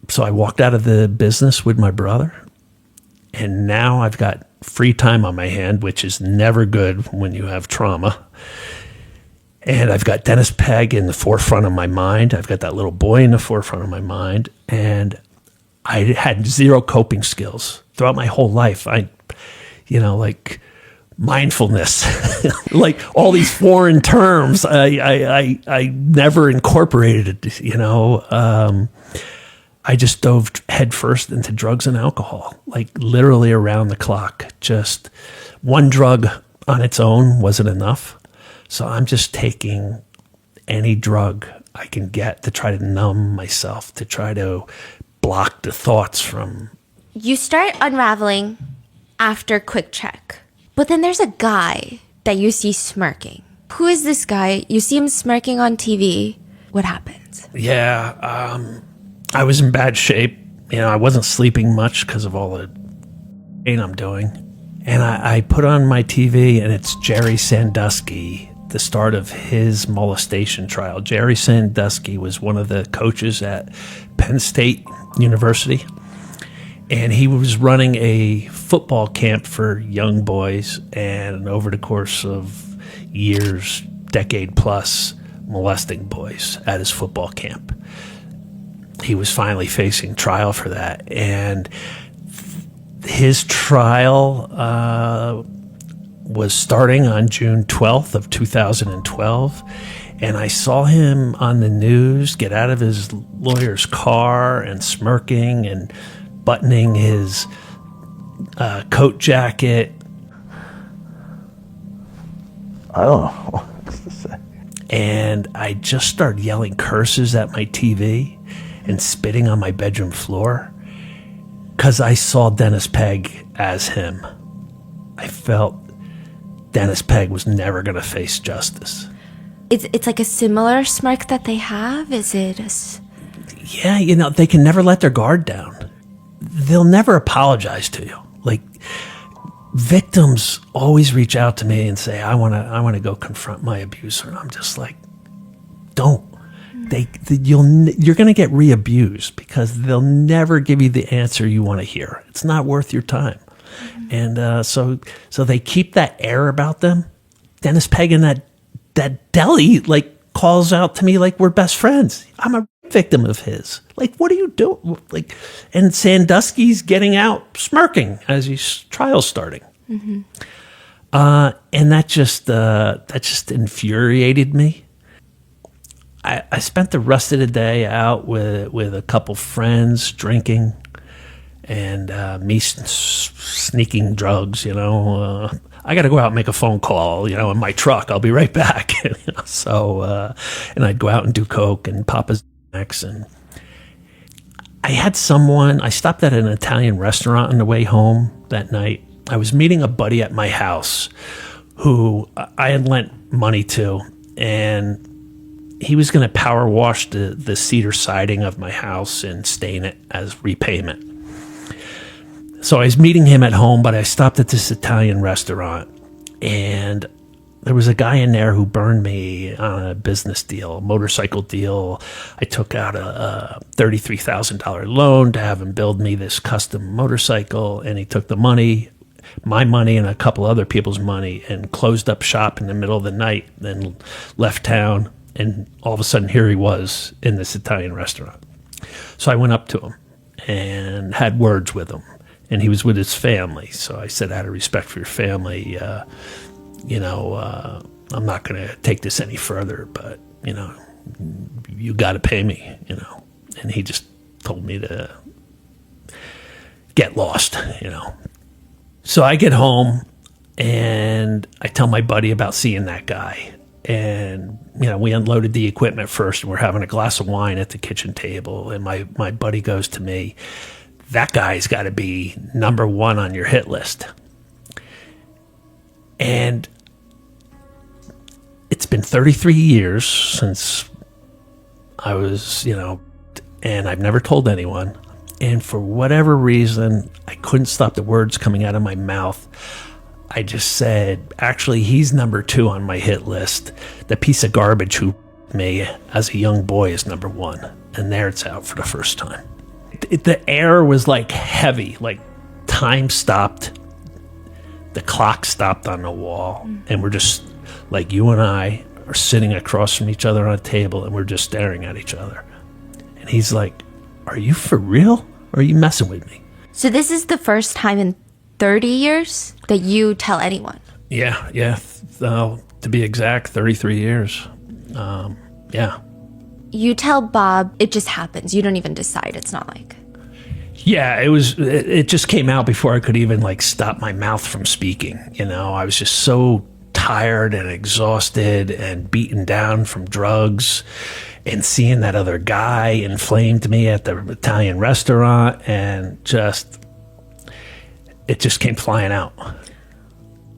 So I walked out of the business with my brother, and now I've got free time on my hand, which is never good when you have trauma. And I've got Dennis Pegg in the forefront of my mind. I've got that little boy in the forefront of my mind. And I had zero coping skills throughout my whole life. Like mindfulness, like all these foreign terms, I never incorporated it, I just dove headfirst into drugs and alcohol, like literally around the clock. Just one drug on its own wasn't enough. So I'm just taking any drug I can get to try to numb myself, to try to block the thoughts from. You start unraveling after Quick Check, but then there's a guy that you see smirking. Who is this guy? You see him smirking on TV. What happens? Yeah, I was in bad shape. I wasn't sleeping much because of all the pain I'm doing. And I put on my TV, and it's Jerry Sandusky, the start of his molestation trial. Jerry Sandusky was one of the coaches at Penn State University, and he was running a football camp for young boys, and over the course of years, decade plus, molesting boys at his football camp. He was finally facing trial for that, and his trial was starting on June 12th of 2012, and I saw him on the news get out of his lawyer's car and smirking and buttoning his coat jacket. I don't know what to say. And I just started yelling curses at my TV and spitting on my bedroom floor because I saw Dennis Pegg as him. I felt Dennis Pegg was never going to face justice. It's like a similar smirk that they have? Is it Yeah, they can never let their guard down. They'll never apologize to you. Like, victims always reach out to me and say, I want to go confront my abuser. And I'm just like, don't. You're going to get re-abused because they'll never give you the answer you want to hear. It's not worth your time. And so they keep that air about them. Dennis Pegg in that deli calls out to me like we're best friends. I'm a victim of his. Like, what are you doing? And Sandusky's getting out smirking as his trial's starting. Mm-hmm. And that just infuriated me. I spent the rest of the day out with a couple friends drinking, and me sneaking drugs. I got to go out and make a phone call. In my truck. I'll be right back. So and I'd go out and do coke and pop a Xanax. And I stopped at an Italian restaurant on the way home that night. I was meeting a buddy at my house who I had lent money to, and he was going to power wash the cedar siding of my house and stain it as repayment. So I was meeting him at home, but I stopped at this Italian restaurant, and there was a guy in there who burned me on a business deal, a motorcycle deal. I took out a $33,000 loan to have him build me this custom motorcycle, and he took the money, my money and a couple other people's money, and closed up shop in the middle of the night, then left town. And all of a sudden, here he was in this Italian restaurant. So I went up to him and had words with him. And he was with his family. So I said, out of respect for your family, I'm not going to take this any further. But, you got to pay me, And he just told me to get lost, So I get home and I tell my buddy about seeing that guy. And, we unloaded the equipment first and we're having a glass of wine at the kitchen table. And my buddy goes to me, that guy's got to be number one on your hit list. And it's been 33 years since I was, and I've never told anyone. And for whatever reason, I couldn't stop the words coming out of my mouth. I just said, actually, he's number 2 on my hit list. The piece of garbage who me as a young boy is number 1. And there it's out for the first time. The air was like heavy, like time stopped. The clock stopped on the wall. And we're just, like you and I are sitting across from each other on a table and we're just staring at each other. And he's like, are you for real? Or are you messing with me? So this is the first time in 30 years that you tell anyone? Yeah. To be exact, 33 years. Yeah. You tell Bob, it just happens. You don't even decide. It's not like... Yeah, it just came out before I could even stop my mouth from speaking. I was just so tired and exhausted and beaten down from drugs, and seeing that other guy inflamed me at the Italian restaurant, and it just came flying out.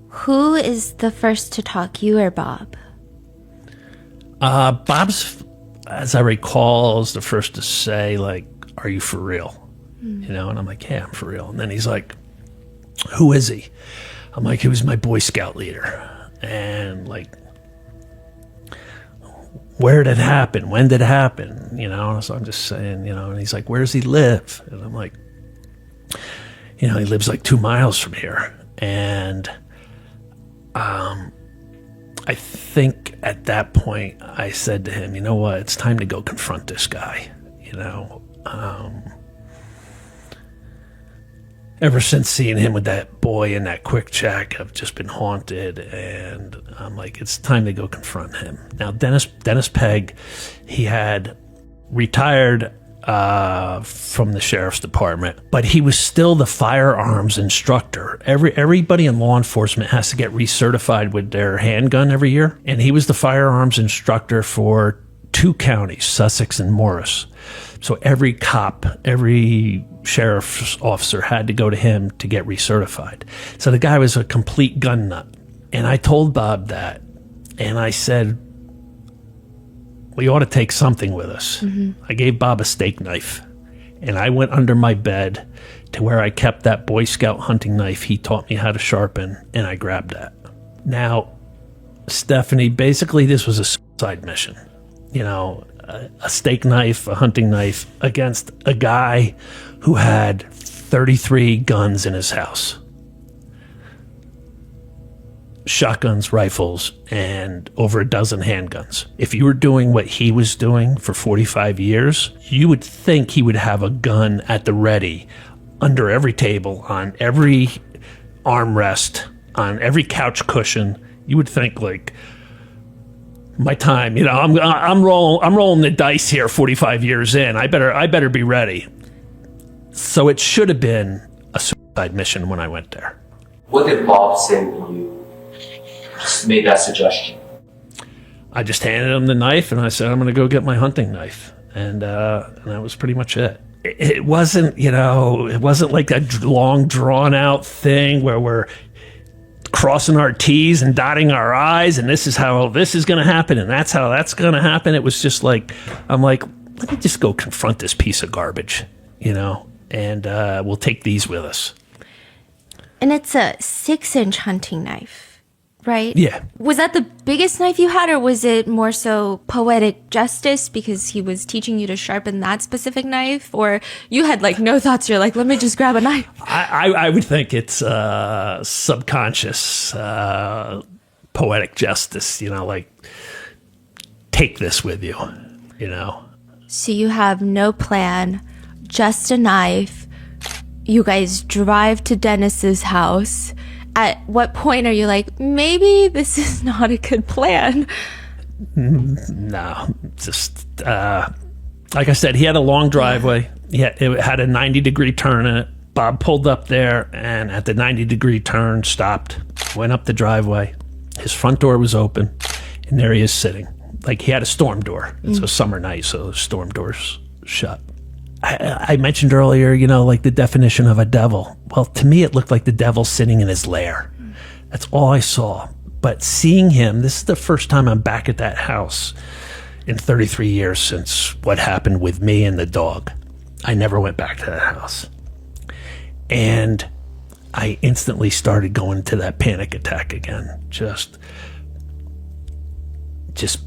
Who is the first to talk, you or Bob? Bob's, as I recall, is the first to say, are you for real? And I'm like, yeah, I'm for real. And then he's like, who is he? I'm like, he was my Boy Scout leader. And where did it happen? When did it happen? So I'm just saying, and he's like, where does he live? And I'm like, he lives 2 miles from here. And I think at that point I said to him, you know what, it's time to go confront this guy. Ever since seeing him with that boy in that Quick Check, I've just been haunted, and I'm like, it's time to go confront him. Now, Dennis Pegg, he had retired from the sheriff's department, but he was still the firearms instructor. Everybody in law enforcement has to get recertified with their handgun every year, and he was the firearms instructor for 2 counties, Sussex and Morris. So every cop, every sheriff's officer had to go to him to get recertified. So the guy was a complete gun nut. And I told Bob that, and I said, we ought to take something with us. Mm-hmm. I gave Bob a steak knife, and I went under my bed to where I kept that Boy Scout hunting knife he taught me how to sharpen, and I grabbed that. Now, Stephanie, basically this was a suicide mission. A steak knife, a hunting knife, against a guy who had 33 guns in his house. Shotguns, rifles, and over a dozen handguns. If you were doing what he was doing for 45 years, you would think he would have a gun at the ready under every table, on every armrest, on every couch cushion. You would think my time, I'm rolling the dice here 45 years in. I better be ready. So it should have been a suicide mission when I went there. What did Bob say when you just made that suggestion? I just handed him the knife and I said, I'm going to go get my hunting knife. And that was pretty much it. It wasn't, it wasn't like a long drawn out thing where we're crossing our T's and dotting our I's, and this is how this is going to happen, and that's how that's going to happen. It was just I'm like, let me just go confront this piece of garbage, and we'll take these with us. And it's a 6-inch hunting knife, right? Yeah. Was that the biggest knife you had, or was it more so poetic justice because he was teaching you to sharpen that specific knife? Or you had no thoughts, you're like, let me just grab a knife? I would think it's subconscious poetic justice, take this with you, So you have no plan, just a knife. You guys drive to Dennis's house. At what point are you like, maybe this is not a good plan? No, just like I said, he had a long driveway. Yeah, it had a 90-degree turn in it. Bob pulled up there and at the 90-degree turn stopped, went up the driveway. His front door was open, and there he is sitting. Like he had a storm door. It's a summer night, so the storm door's shut. I mentioned earlier, you know, like the definition of a devil. Well, to me, it looked like the devil sitting in his lair. That's all I saw. But seeing him, this is the first time I'm back at that house in 33 years since what happened with me and the dog. I never went back to that house. And I instantly started going into that panic attack again. Just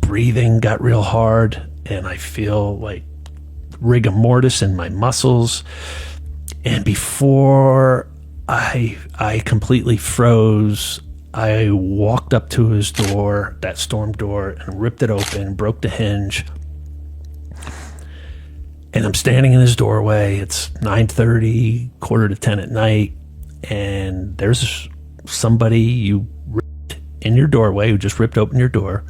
breathing got real hard, and I feel like rigor mortis in my muscles. And before I completely froze, I walked up to his door, that storm door, and ripped it open, broke the hinge. And I'm standing in his doorway. It's 9:30, 9:45 at night, and there's somebody you ripped in your doorway who just ripped open your door.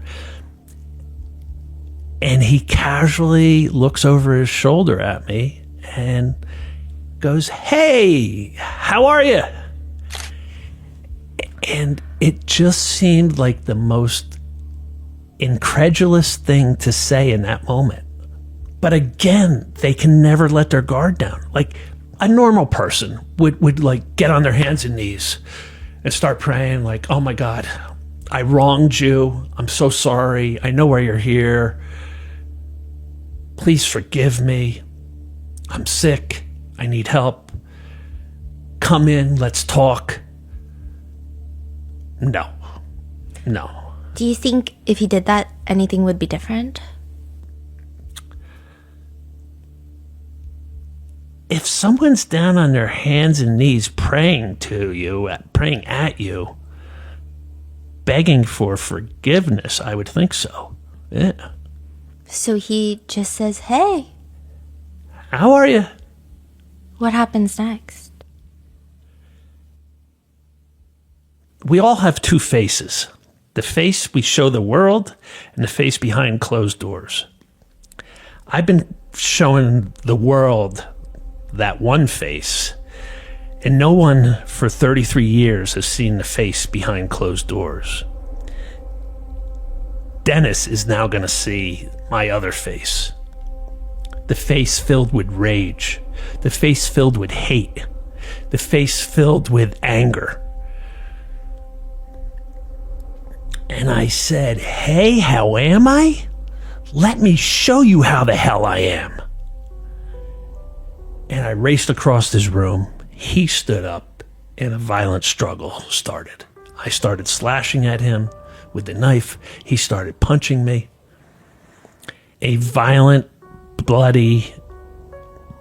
And he casually looks over his shoulder at me and goes, "Hey, how are you?" And it just seemed like the most incredulous thing to say in that moment. But again, they can never let their guard down. Like a normal person would like get on their hands and knees and start praying like, "Oh my God, I wronged you. I'm so sorry. I know why you're here. Please forgive me. I'm sick. I need help. Come in, let's talk." No. Do you think if he did that, anything would be different? If someone's down on their hands and knees praying to you, praying at you, begging for forgiveness, I would think so. Yeah. So he just says, "Hey." How are you? What happens next? We all have two faces. The face we show the world and the face behind closed doors. I've been showing the world that one face, and no one for 33 years has seen the face behind closed doors. Dennis is now going to see my other face. The face filled with rage. The face filled with hate. The face filled with anger. And I said, "Hey, how am I? Let me show you how the hell I am." And I raced across his room. He stood up, and a violent struggle started. I started slashing at him with the knife. He started punching me. A violent, bloody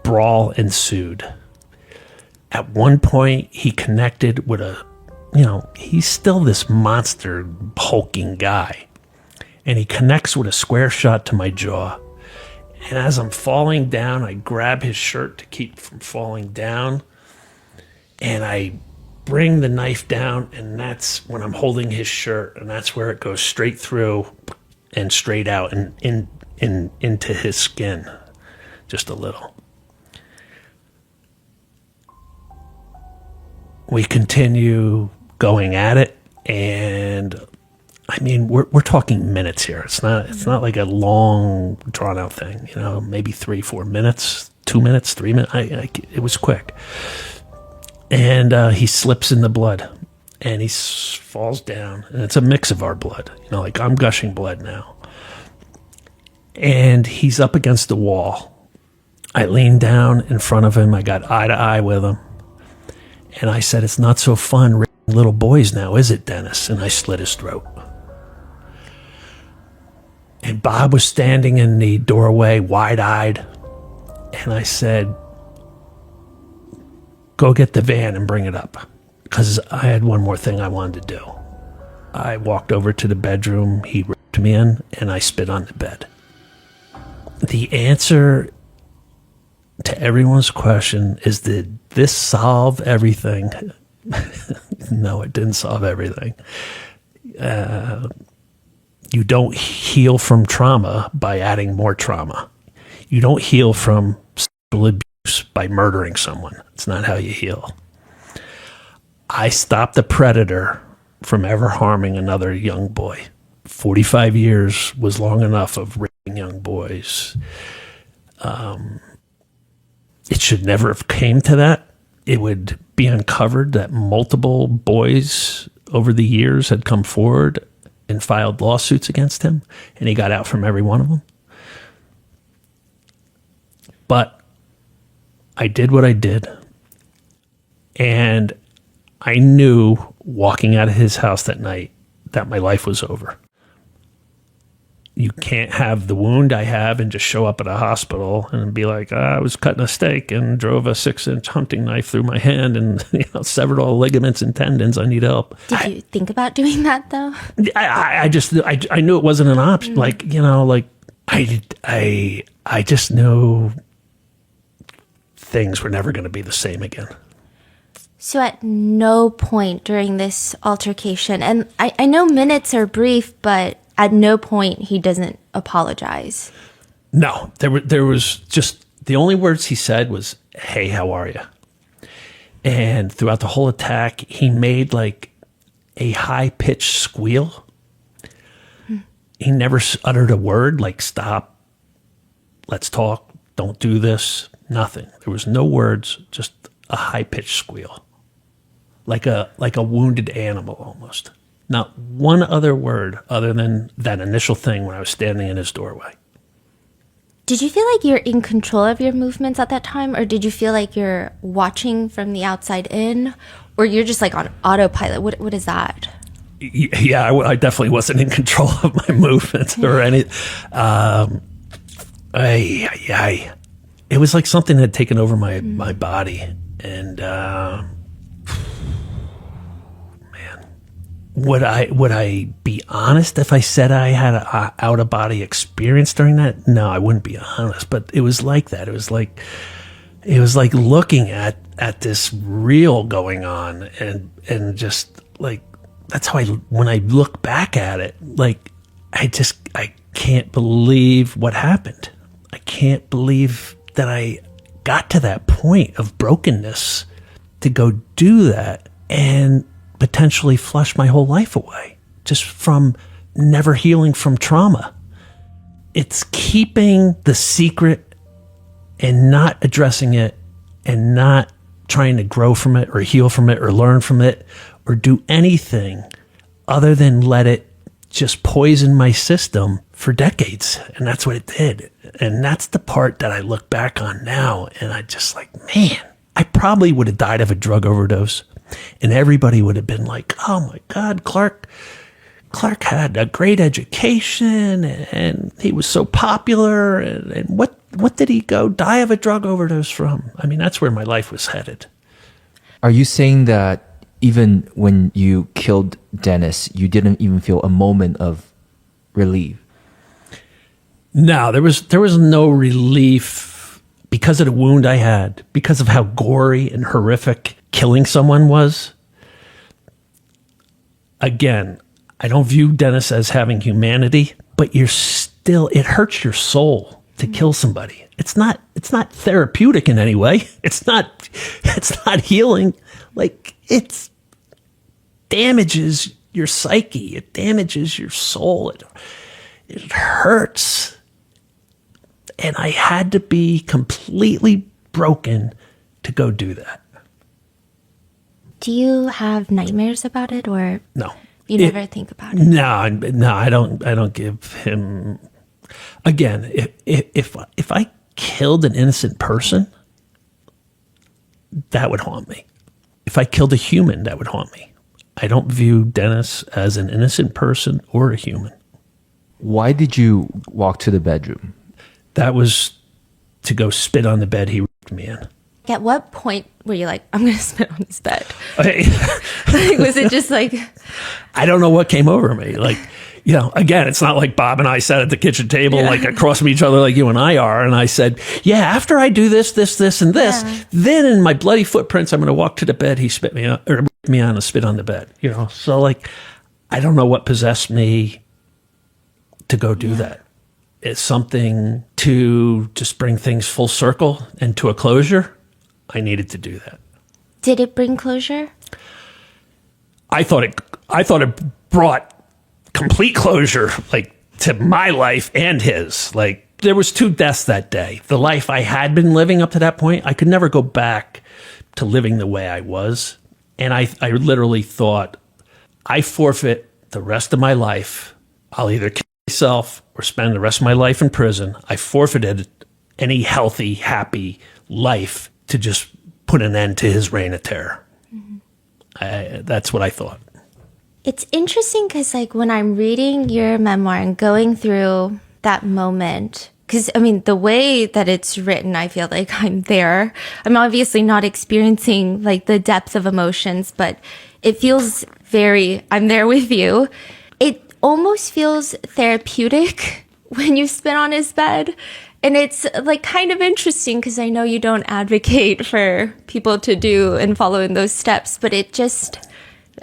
brawl ensued. At one point, he connected with he's still this monster hulking guy. And he connects with a square shot to my jaw. And as I'm falling down, I grab his shirt to keep from falling down. And I bring the knife down, and that's when I'm holding his shirt, and that's where it goes straight through and straight out and into his skin, just a little. We continue going at it, and I mean, we're talking minutes here. It's not like a long, drawn out thing. Maybe 3-4 minutes, 2 minutes, 3 minutes. It was quick. And he slips in the blood, and he falls down, and it's a mix of our blood. Like I'm gushing blood now. And he's up against the wall. I lean down in front of him. I got eye to eye with him. And I said, "It's not so fun raising little boys now, is it, Dennis?" And I slit his throat. And Bob was standing in the doorway, wide-eyed. And I said, "Go get the van and bring it up." Because I had one more thing I wanted to do. I walked over to the bedroom he ripped me in, and I spit on the bed. The answer to everyone's question is, did this solve everything? No, it didn't solve everything. You don't heal from trauma by adding more trauma. You don't heal from sexual abuse by murdering someone. It's not how you heal. I stopped a predator from ever harming another young boy. 45 years was long enough of raping young boys. It should never have came to that. It would be uncovered that multiple boys over the years had come forward and filed lawsuits against him, and he got out from every one of them. But I did what I did, and I knew walking out of his house that night that my life was over. You can't have the wound I have and just show up at a hospital and be like, I was cutting a steak and drove a 6-inch hunting knife through my hand and severed all ligaments and tendons. I need help. Did you think about doing that though? I knew it wasn't an option. I just knew things were never going to be the same again. So at no point during this altercation, and I know minutes are brief, but at no point he doesn't apologize. No, there was just, the only words he said was, "Hey, how are you?" And throughout the whole attack, he made like a high-pitched squeal. He never uttered a word like "stop," "let's talk," "don't do this," nothing. There was no words, just a high-pitched squeal. Like a wounded animal almost. Not one other word other than that initial thing when I was standing in his doorway. Did you feel like you're in control of your movements at that time, or did you feel like you're watching from the outside in, or you're just like on autopilot? What is that? Yeah, I definitely wasn't in control of my movements or any. It was like something had taken over my body, and Would I be honest if I said I had an out of body experience during that? No, I wouldn't be honest. But it was like that. It was like looking at this real going on, and just like that's how when I look back at it, like I can't believe what happened. I can't believe that I got to that point of brokenness to go do that and potentially flush my whole life away just from never healing from trauma. It's keeping the secret and not addressing it and not trying to grow from it or heal from it or learn from it or do anything other than let it just poison my system for decades. And that's what it did. And that's the part that I look back on now, and I just like, man, I probably would have died of a drug overdose. And everybody would have been like, oh my God, Clark had a great education and he was so popular. And what did he go die of a drug overdose from? I mean, that's where my life was headed. Are you saying that even when you killed Dennis, you didn't even feel a moment of relief? No, there was no relief because of the wound I had, because of how gory and horrific killing someone was. Again, I don't view Dennis as having humanity, but it hurts your soul to kill somebody. It's not therapeutic in any way. It's not healing. Like, it damages your psyche. It damages your soul. It hurts. And I had to be completely broken to go do that. Do you have nightmares about it, or No. you never think about it? No, I don't give him. Again, if I killed an innocent person, that would haunt me. If I killed a human, that would haunt me. I don't view Dennis as an innocent person or a human. Why did you walk to the bedroom? That was to go spit on the bed he raped me in. At what point were you like, I'm going to spit on this bed? Like, was it just like... I don't know what came over me. Like, again, it's not like Bob and I sat at the kitchen table, like across from each other like you and I are. And I said, yeah, after I do this, and this, then in my bloody footprints, I'm going to walk to the bed. He spit me on, or me on and spit on the bed, So like, I don't know what possessed me to go do that. is something to just bring things full circle and to a closure, I needed to do that. Did it bring closure? I thought it brought complete closure, like, to my life and his. Like, there was 2 deaths that day. The life I had been living up to that point, I could never go back to living the way I was. And I literally thought, I forfeit the rest of my life. I'll either kill myself or spend the rest of my life in prison. I forfeited any healthy, happy life to just put an end to his reign of terror. That's what I thought. It's interesting because, like, when I'm reading your memoir and going through that moment, because, I mean, the way that it's written, I feel like I'm there. I'm obviously not experiencing, like, the depth of emotions, but it feels I'm there with you. It almost feels therapeutic when you spit on his bed. And it's, like, kind of interesting because I know you don't advocate for people to do and follow in those steps, but it just,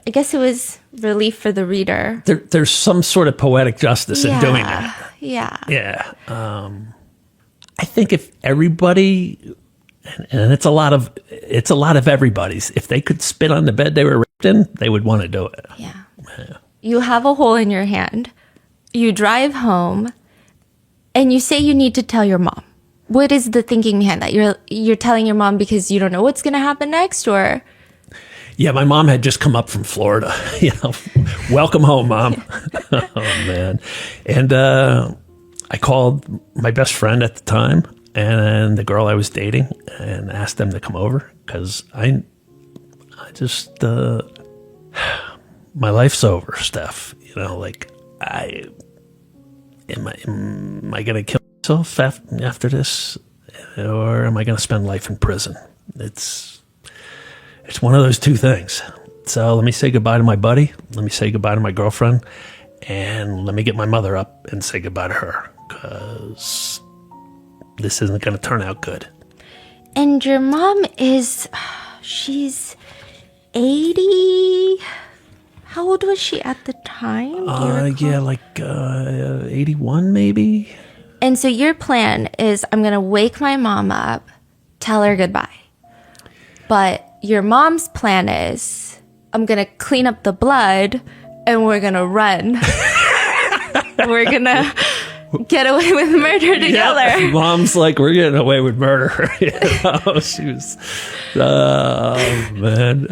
I guess it was relief for the reader. There's some sort of poetic justice in doing that. Yeah. Yeah. I think if everybody, and it's a lot of everybody's, if they could spit on the bed they were raped in, they would want to do it. Yeah. You have a hole in your hand. You drive home and you say you need to tell your mom. What is the thinking behind that? You're telling your mom because you don't know what's going to happen next, or? Yeah, my mom had just come up from Florida. Welcome home, Mom. Oh, man. And I called my best friend at the time and the girl I was dating and asked them to come over because I just, my life's over, Steph. Like, am I going to kill myself after this? Or am I going to spend life in prison? It's one of those 2 things. So let me say goodbye to my buddy. Let me say goodbye to my girlfriend. And let me get my mother up and say goodbye to her. Because this isn't going to turn out good. And your mom she's 80. How old was she at the time? Yeah, like 81 maybe. And so your plan is, I'm going to wake my mom up, tell her goodbye. But your mom's plan is, I'm going to clean up the blood and we're going to run. We're going to get away with murder together. Yeah. Mom's like, we're getting away with murder. She was, oh, man.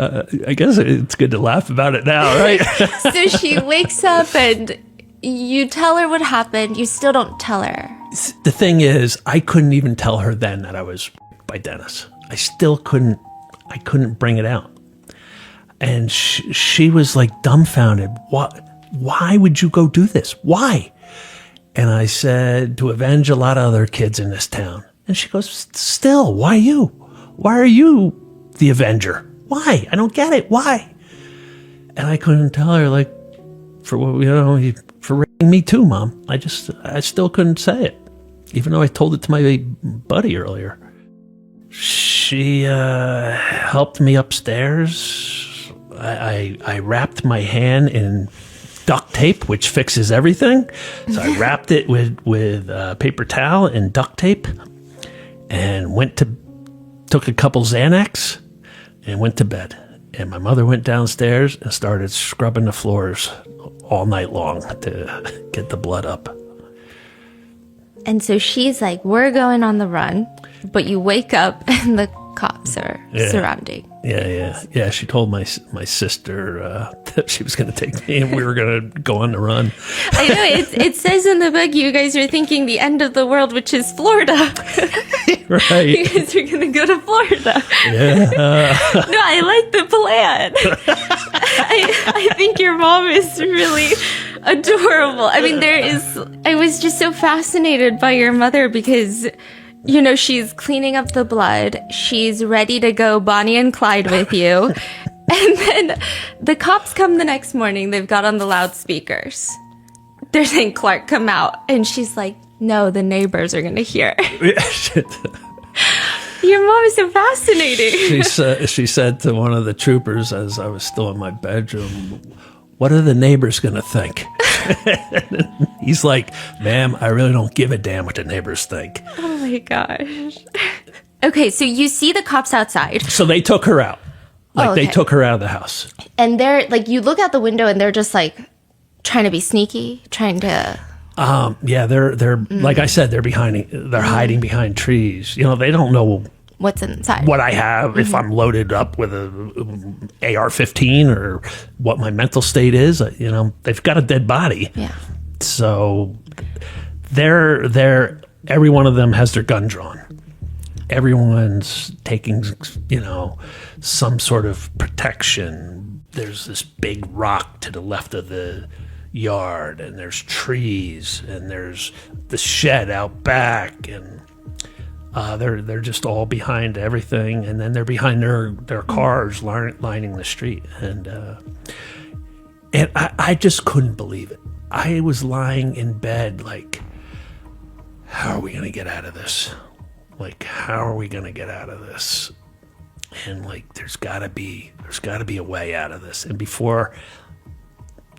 I guess it's good to laugh about it now, right? So she wakes up and you tell her what happened. You still don't tell her. The thing is, I couldn't even tell her then that I was raped by Dennis. I still couldn't. I couldn't bring it out. And she was like dumbfounded. Why would you go do this? Why? And I said, to avenge a lot of other kids in this town. And she goes, still, why you? Why are you the avenger? Why? I don't get it. Why? And I couldn't tell her, like, for raping me too, Mom. I still couldn't say it. Even though I told it to my buddy earlier. She helped me upstairs. I wrapped my hand in duct tape, which fixes everything. So I wrapped it with paper towel and duct tape, and took a couple Xanax, and went to bed. And my mother went downstairs and started scrubbing the floors all night long to get the blood up. And so she's like, we're going on the run, but you wake up and the cops are surrounding. Yeah. She told my sister that she was going to take me and we were going to go on the run. I know, it says in the book you guys are thinking the end of the world, which is Florida. Right. You guys are going to go to Florida. Yeah. No, I like the plan. I think your mom is really adorable. I mean, I was just so fascinated by your mother because, she's cleaning up the blood. She's ready to go Bonnie and Clyde with you. And then the cops come the next morning. They've got on the loudspeakers. They're saying, Clark, come out. And she's like, no, the neighbors are going to hear. Your mom is so fascinating. She said to one of the troopers as I was still in my bedroom, what are the neighbors going to think? He's like, ma'am, I really don't give a damn what the neighbors think. Oh my gosh. Okay, so you see the cops outside, So they took her out. Like, Oh, they okay. took her out of the house. and they're like, you look out the window and they're just like trying to be sneaky, trying to. Yeah, they're like I said, they're hiding behind trees. You know, they don't know What's inside? what I have, if I'm loaded up with a AR-15 or what my mental state is. You know, they've got a dead body. Yeah. So they're every one of them has their gun drawn. Everyone's taking, you know, some sort of protection. There's this big rock to the left of the yard, and there's trees, and there's the shed out back, and they're just all behind everything, and then they're behind their cars lining the street, and I just couldn't believe it. I was lying in bed like, how are we gonna get out of this? Like, how are we gonna get out of this? And like, there's gotta be a way out of this. And before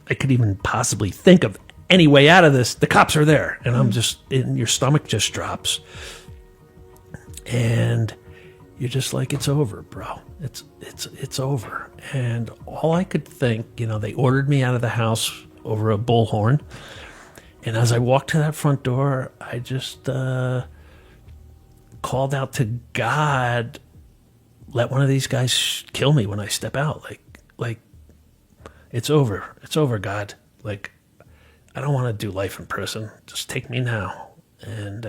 I could even possibly think of any way out of this, the cops are there, and I'm just, and your stomach just drops, and you're just like, it's over, bro. It's over. And all I could think, you know, they ordered me out of the house over a bullhorn, and as I walked to that front door, I just called out to God, let one of these guys kill me when I step out. Like, it's over. It's over, God. Like, I don't want to do life in prison. Just take me now. And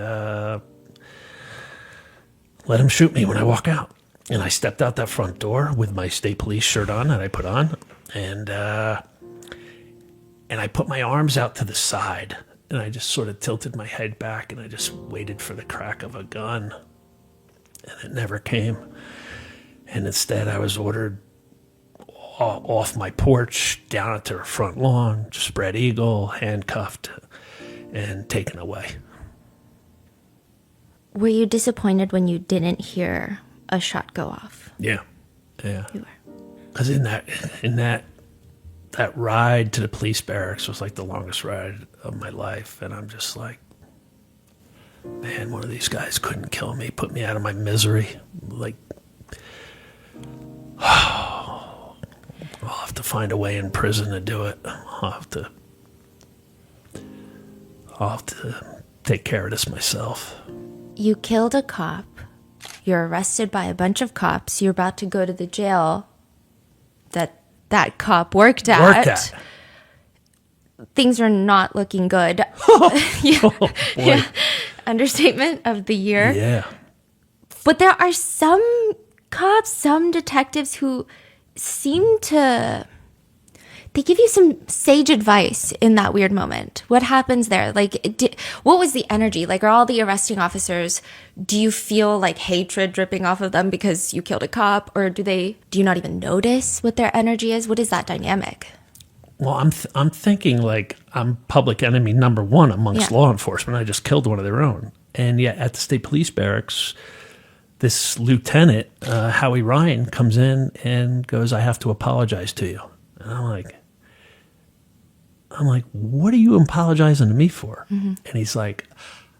let him shoot me when I walk out. And I stepped out that front door with my state police shirt on that I put on. And I put my arms out to the side. And I just sort of tilted my head back, and I just waited for the crack of a gun. And it never came. And instead, I was ordered off my porch, down to her front lawn, spread eagle, handcuffed, and taken away. Were you disappointed when you didn't hear a shot go off? Yeah. Yeah. You were. Because in that ride to the police barracks was like the longest ride of my life. And I'm just like, man, one of these guys couldn't kill me, put me out of my misery. Like, I'll have to find a way in prison to do it. I'll have to take care of this myself. You killed a cop. You're arrested by a bunch of cops. You're about to go to the jail that cop worked at. Things are not looking good. Yeah. Oh, boy. Yeah. Understatement of the year. Yeah. But there are some cops, some detectives who seem to, they give you some sage advice in that weird moment. What happens there? Like, what was the energy? Like, are all the arresting officers, do you feel like hatred dripping off of them because you killed a cop? Or do you not even notice what their energy is? What is that dynamic? Well, I'm thinking like I'm public enemy number one amongst Yeah. law enforcement. I just killed one of their own. And yet at the state police barracks, this lieutenant, Howie Ryan, comes in and goes, I have to apologize to you. And I'm like, what are you apologizing to me for? Mm-hmm. And he's like,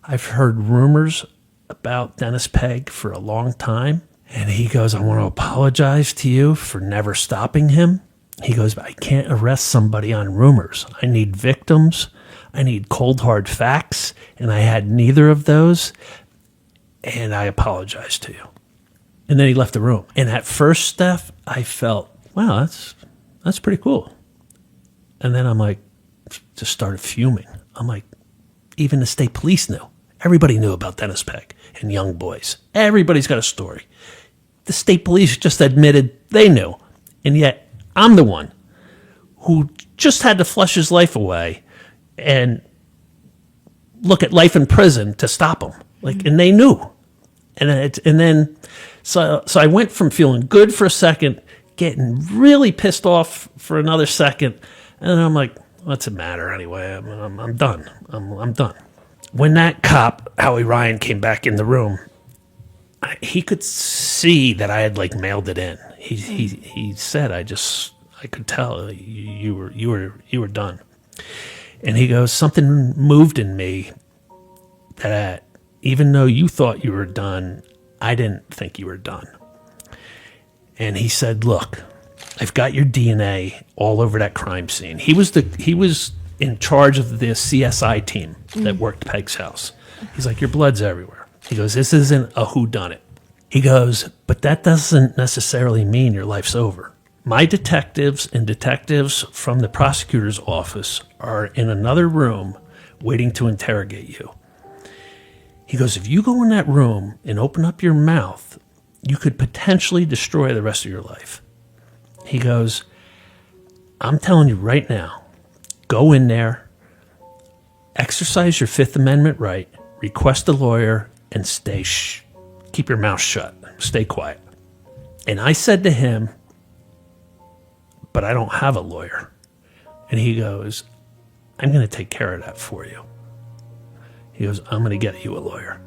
I've heard rumors about Dennis Pegg for a long time. And he goes, I want to apologize to you for never stopping him. He goes, but I can't arrest somebody on rumors. I need victims. I need cold, hard facts. And I had neither of those. And I apologize to you. And then he left the room. And at first, Steph, I felt, wow, that's pretty cool. And then I'm like, just started fuming. I'm like, even the state police knew. Everybody knew about Dennis Pegg and young boys. Everybody's got a story. The state police just admitted they knew. And yet, I'm the one who just had to flush his life away and look at life in prison to stop him. Like, and they knew. So I went from feeling good for a second, getting really pissed off for another second, and then I'm like, what's the matter anyway? I'm done. I'm done. When that cop, Howie Ryan, came back in the room, he could see that I had like mailed it in. He said, I could tell you were done. And he goes, something moved in me that even though you thought you were done, I didn't think you were done. And he said, look, I've got your DNA all over that crime scene. He was in charge of the CSI team that worked Peg's house. He's like, your blood's everywhere. He goes, this isn't a whodunit. He goes, but that doesn't necessarily mean your life's over. My detectives and detectives from the prosecutor's office are in another room waiting to interrogate you. He goes, if you go in that room and open up your mouth, you could potentially destroy the rest of your life. He goes, I'm telling you right now, go in there, exercise your Fifth Amendment right, request a lawyer, and keep your mouth shut. Stay quiet. And I said to him, but I don't have a lawyer. And he goes, I'm going to take care of that for you. He goes, I'm going to get you a lawyer.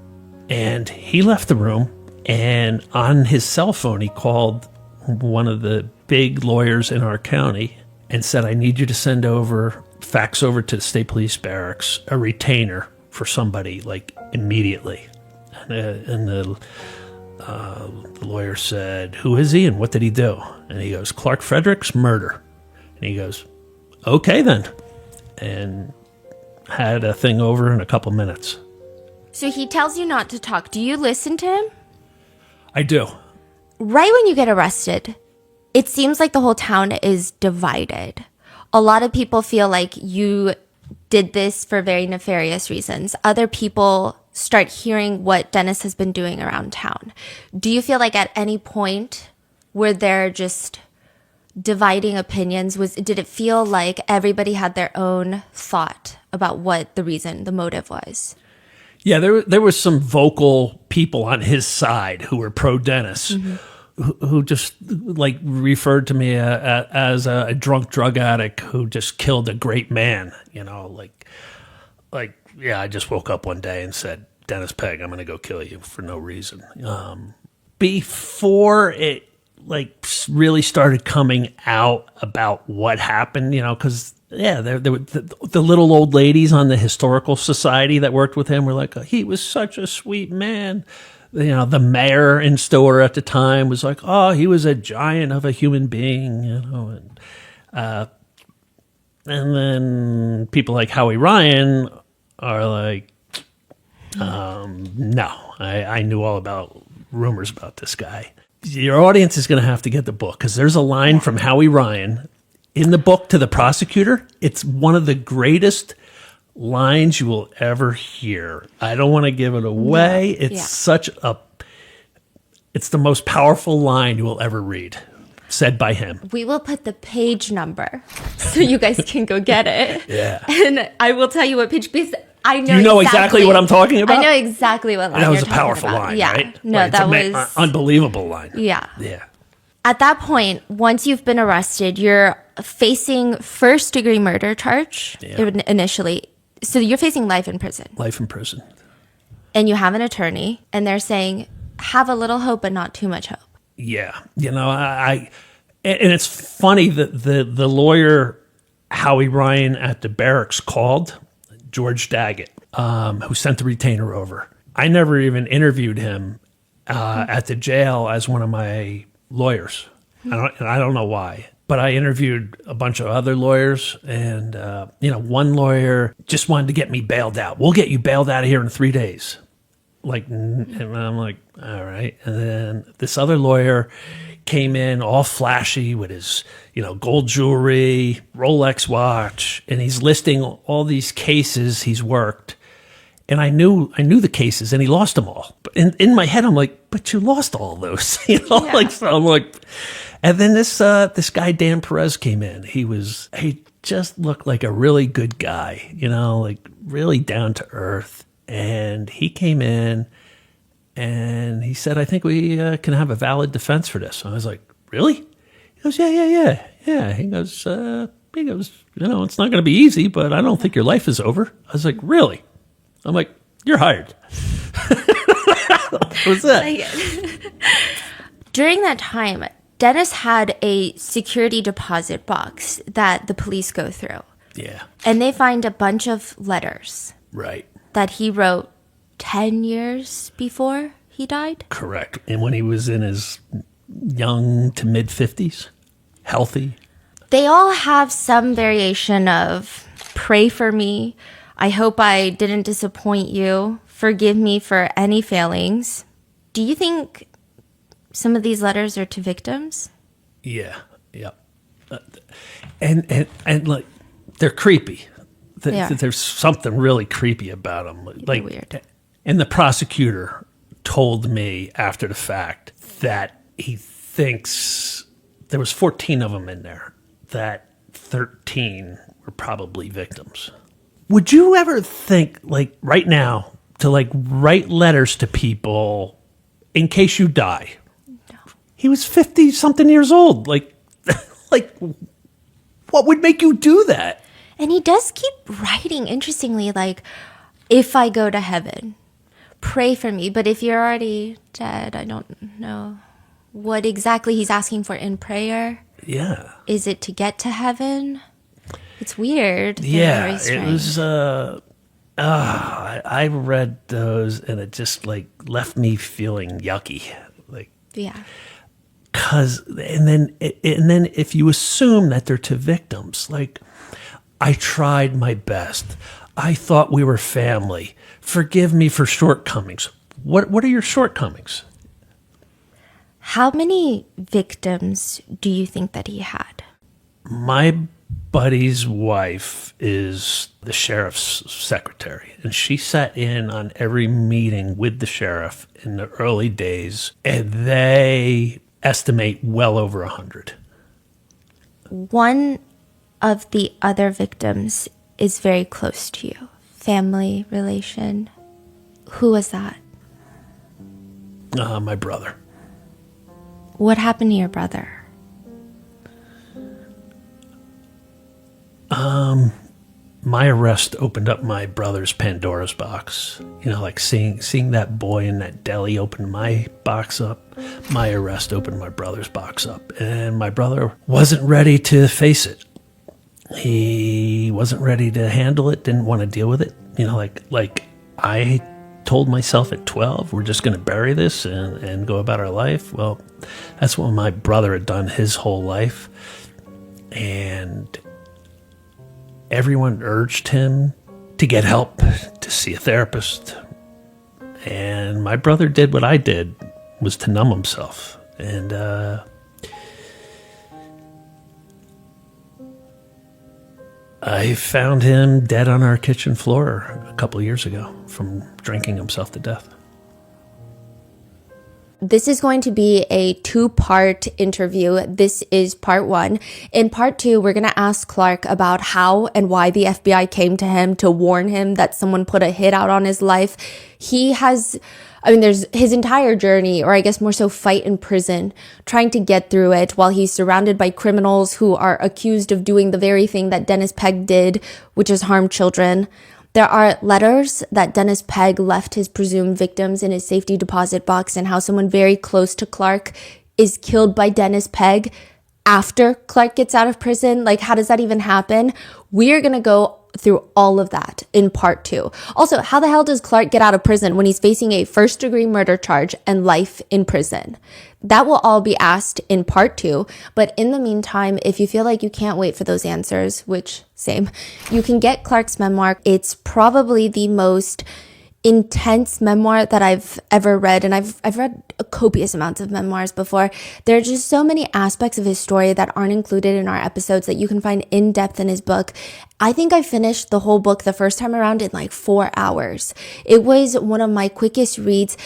And he left the room, and on his cell phone, he called one of the big lawyers in our county and said, I need you to fax over to the state police barracks a retainer for somebody, like, immediately. And the lawyer said, who is he and what did he do? And he goes, Clark Fredericks, murder. And he goes, okay then. And had a thing over in a couple minutes. So he tells you not to talk. Do you listen to him? I do. Right when you get arrested, it seems like the whole town is divided. A lot of people feel like you did this for very nefarious reasons. Other people start hearing what Dennis has been doing around town. Do you feel like at any point were there just dividing opinions? Did it feel like everybody had their own thought about what the motive was? Yeah, there was some vocal people on his side who were pro Dennis, who just like referred to me as a drunk drug addict who just killed a great man. You know, like yeah, I just woke up one day and said, Dennis Peg, I'm going to go kill you for no reason. Before it like really started coming out about what happened, you know, because yeah, there were the little old ladies on the historical society that worked with him were like, he was such a sweet man. You know, the mayor in Stillwater at the time was like, oh, he was a giant of a human being, you know. And then people like Howie Ryan are like, no, I knew all about rumors about this guy. Your audience is going to have to get the book because there's a line from Howie Ryan in the book to the prosecutor. It's one of the greatest lines you will ever hear. I don't want to give it away. It's it's the most powerful line you will ever read, said by him. We will put the page number so you guys can go get it. Yeah. And I will tell you what page, because I know you know exactly what I'm talking about? I know exactly what line that was you're a powerful about. line, Yeah. right? No, right. that was unbelievable line. Yeah. Yeah. At that point, once you've been arrested, you're facing first-degree murder charge initially. So you're facing life in prison. Life in prison. And you have an attorney, and they're saying, have a little hope, but not too much hope. Yeah. You know, and it's funny that the lawyer, Howie Ryan at the barracks called, George Daggett, who sent the retainer over. I never even interviewed him at the jail as one of my lawyers. And I don't know why. But I interviewed a bunch of other lawyers, and one lawyer just wanted to get me bailed out. We'll get you bailed out of here in 3 days. And I'm like, all right. And then this other lawyer came in all flashy with his, gold jewelry, Rolex watch, and he's listing all these cases he's worked. And I knew the cases, and he lost them all. But in my head, I'm like, but you lost all those, So I'm like, and then this guy Dan Perez came in. He just looked like a really good guy, like really down to earth. And he came in, and he said, I think we can have a valid defense for this. And I was like, really? He goes, yeah. He goes, it's not going to be easy, but I don't think your life is over. I was like, really? I'm like, you're hired. What's that? During that time, Dennis had a security deposit box that the police go through. Yeah, And they find a bunch of letters right. that he wrote 10 years before he died. Correct. And when he was in his young to mid 50s, healthy. They all have some variation of pray for me. I hope I didn't disappoint you. Forgive me for any failings. Do you think some of these letters are to victims? Yeah, yeah. And like, they're creepy. They are. There's something really creepy about them. Like, weird. And the prosecutor told me after the fact that he thinks there was 14 of them in there, that 13 were probably victims. Would you ever think, like right now, to like write letters to people in case you die? No. He was 50 something years old. Like, like, what would make you do that? And he does keep writing, interestingly, like, if I go to heaven, pray for me. But if you're already dead, I don't know what exactly he's asking for in prayer. Yeah. Is it to get to heaven? It's weird. They're Yeah, very it strange. was. I read those and it just like left me feeling yucky, like Yeah. and then if you assume that they're to victims, like I tried my best, I thought we were family. Forgive me for shortcomings. What are your shortcomings? How many victims do you think that he had? My buddy's wife is the sheriff's secretary, and she sat in on every meeting with the sheriff in the early days, and they estimate well over 100. One of the other victims is very close to you. Family relation. Who was that? My brother. What happened to your brother? My arrest opened up my brother's Pandora's box. You know, like seeing that boy in that deli open my box up. My arrest opened my brother's box up, and my brother wasn't ready to face it. He wasn't ready to handle it. Didn't want to deal with it. You know, like I told myself at 12, we're just going to bury this and go about our life. Well, that's what my brother had done his whole life, and everyone urged him to get help, to see a therapist. And my brother did what I did, was to numb himself. And I found him dead on our kitchen floor a couple of years ago from drinking himself to death. This is going to be a 2-part interview. This is part 1. In part 2, we're going to ask Clark about how and why the FBI came to him to warn him that someone put a hit out on his life. He has, there's his entire journey, or I guess more so fight in prison, trying to get through it while he's surrounded by criminals who are accused of doing the very thing that Dennis Pegg did, which is harm children. There are letters that Dennis Pegg left his presumed victims in his safety deposit box, and how someone very close to Clark is killed by Dennis Pegg after Clark gets out of prison. Like, how does that even happen? We're going to go through all of that in part 2. Also, how the hell does Clark get out of prison when he's facing a first-degree murder charge and life in prison? That will all be asked in part 2. But in the meantime, if you feel like you can't wait for those answers, which same, you can get Clark's memoir. It's probably the most intense memoir that I've ever read, and I've read copious amounts of memoirs before. There are just so many aspects of his story that aren't included in our episodes that you can find in depth in his book. I think I finished the whole book the first time around in like 4 hours. It was one of my quickest reads.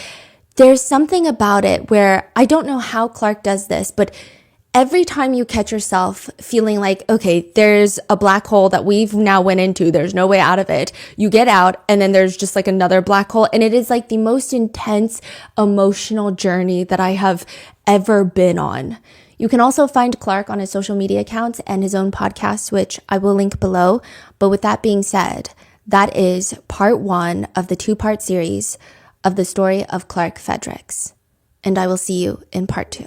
There's something about it where I don't know how Clark does this, but every time you catch yourself feeling like, okay, there's a black hole that we've now went into, there's no way out of it, you get out, and then there's just like another black hole. And it is like the most intense emotional journey that I have ever been on. You can also find Clark on his social media accounts and his own podcast, which I will link below. But with that being said, that is part 1 of the 2-part series of the story of Clark Fedricks. And I will see you in part 2.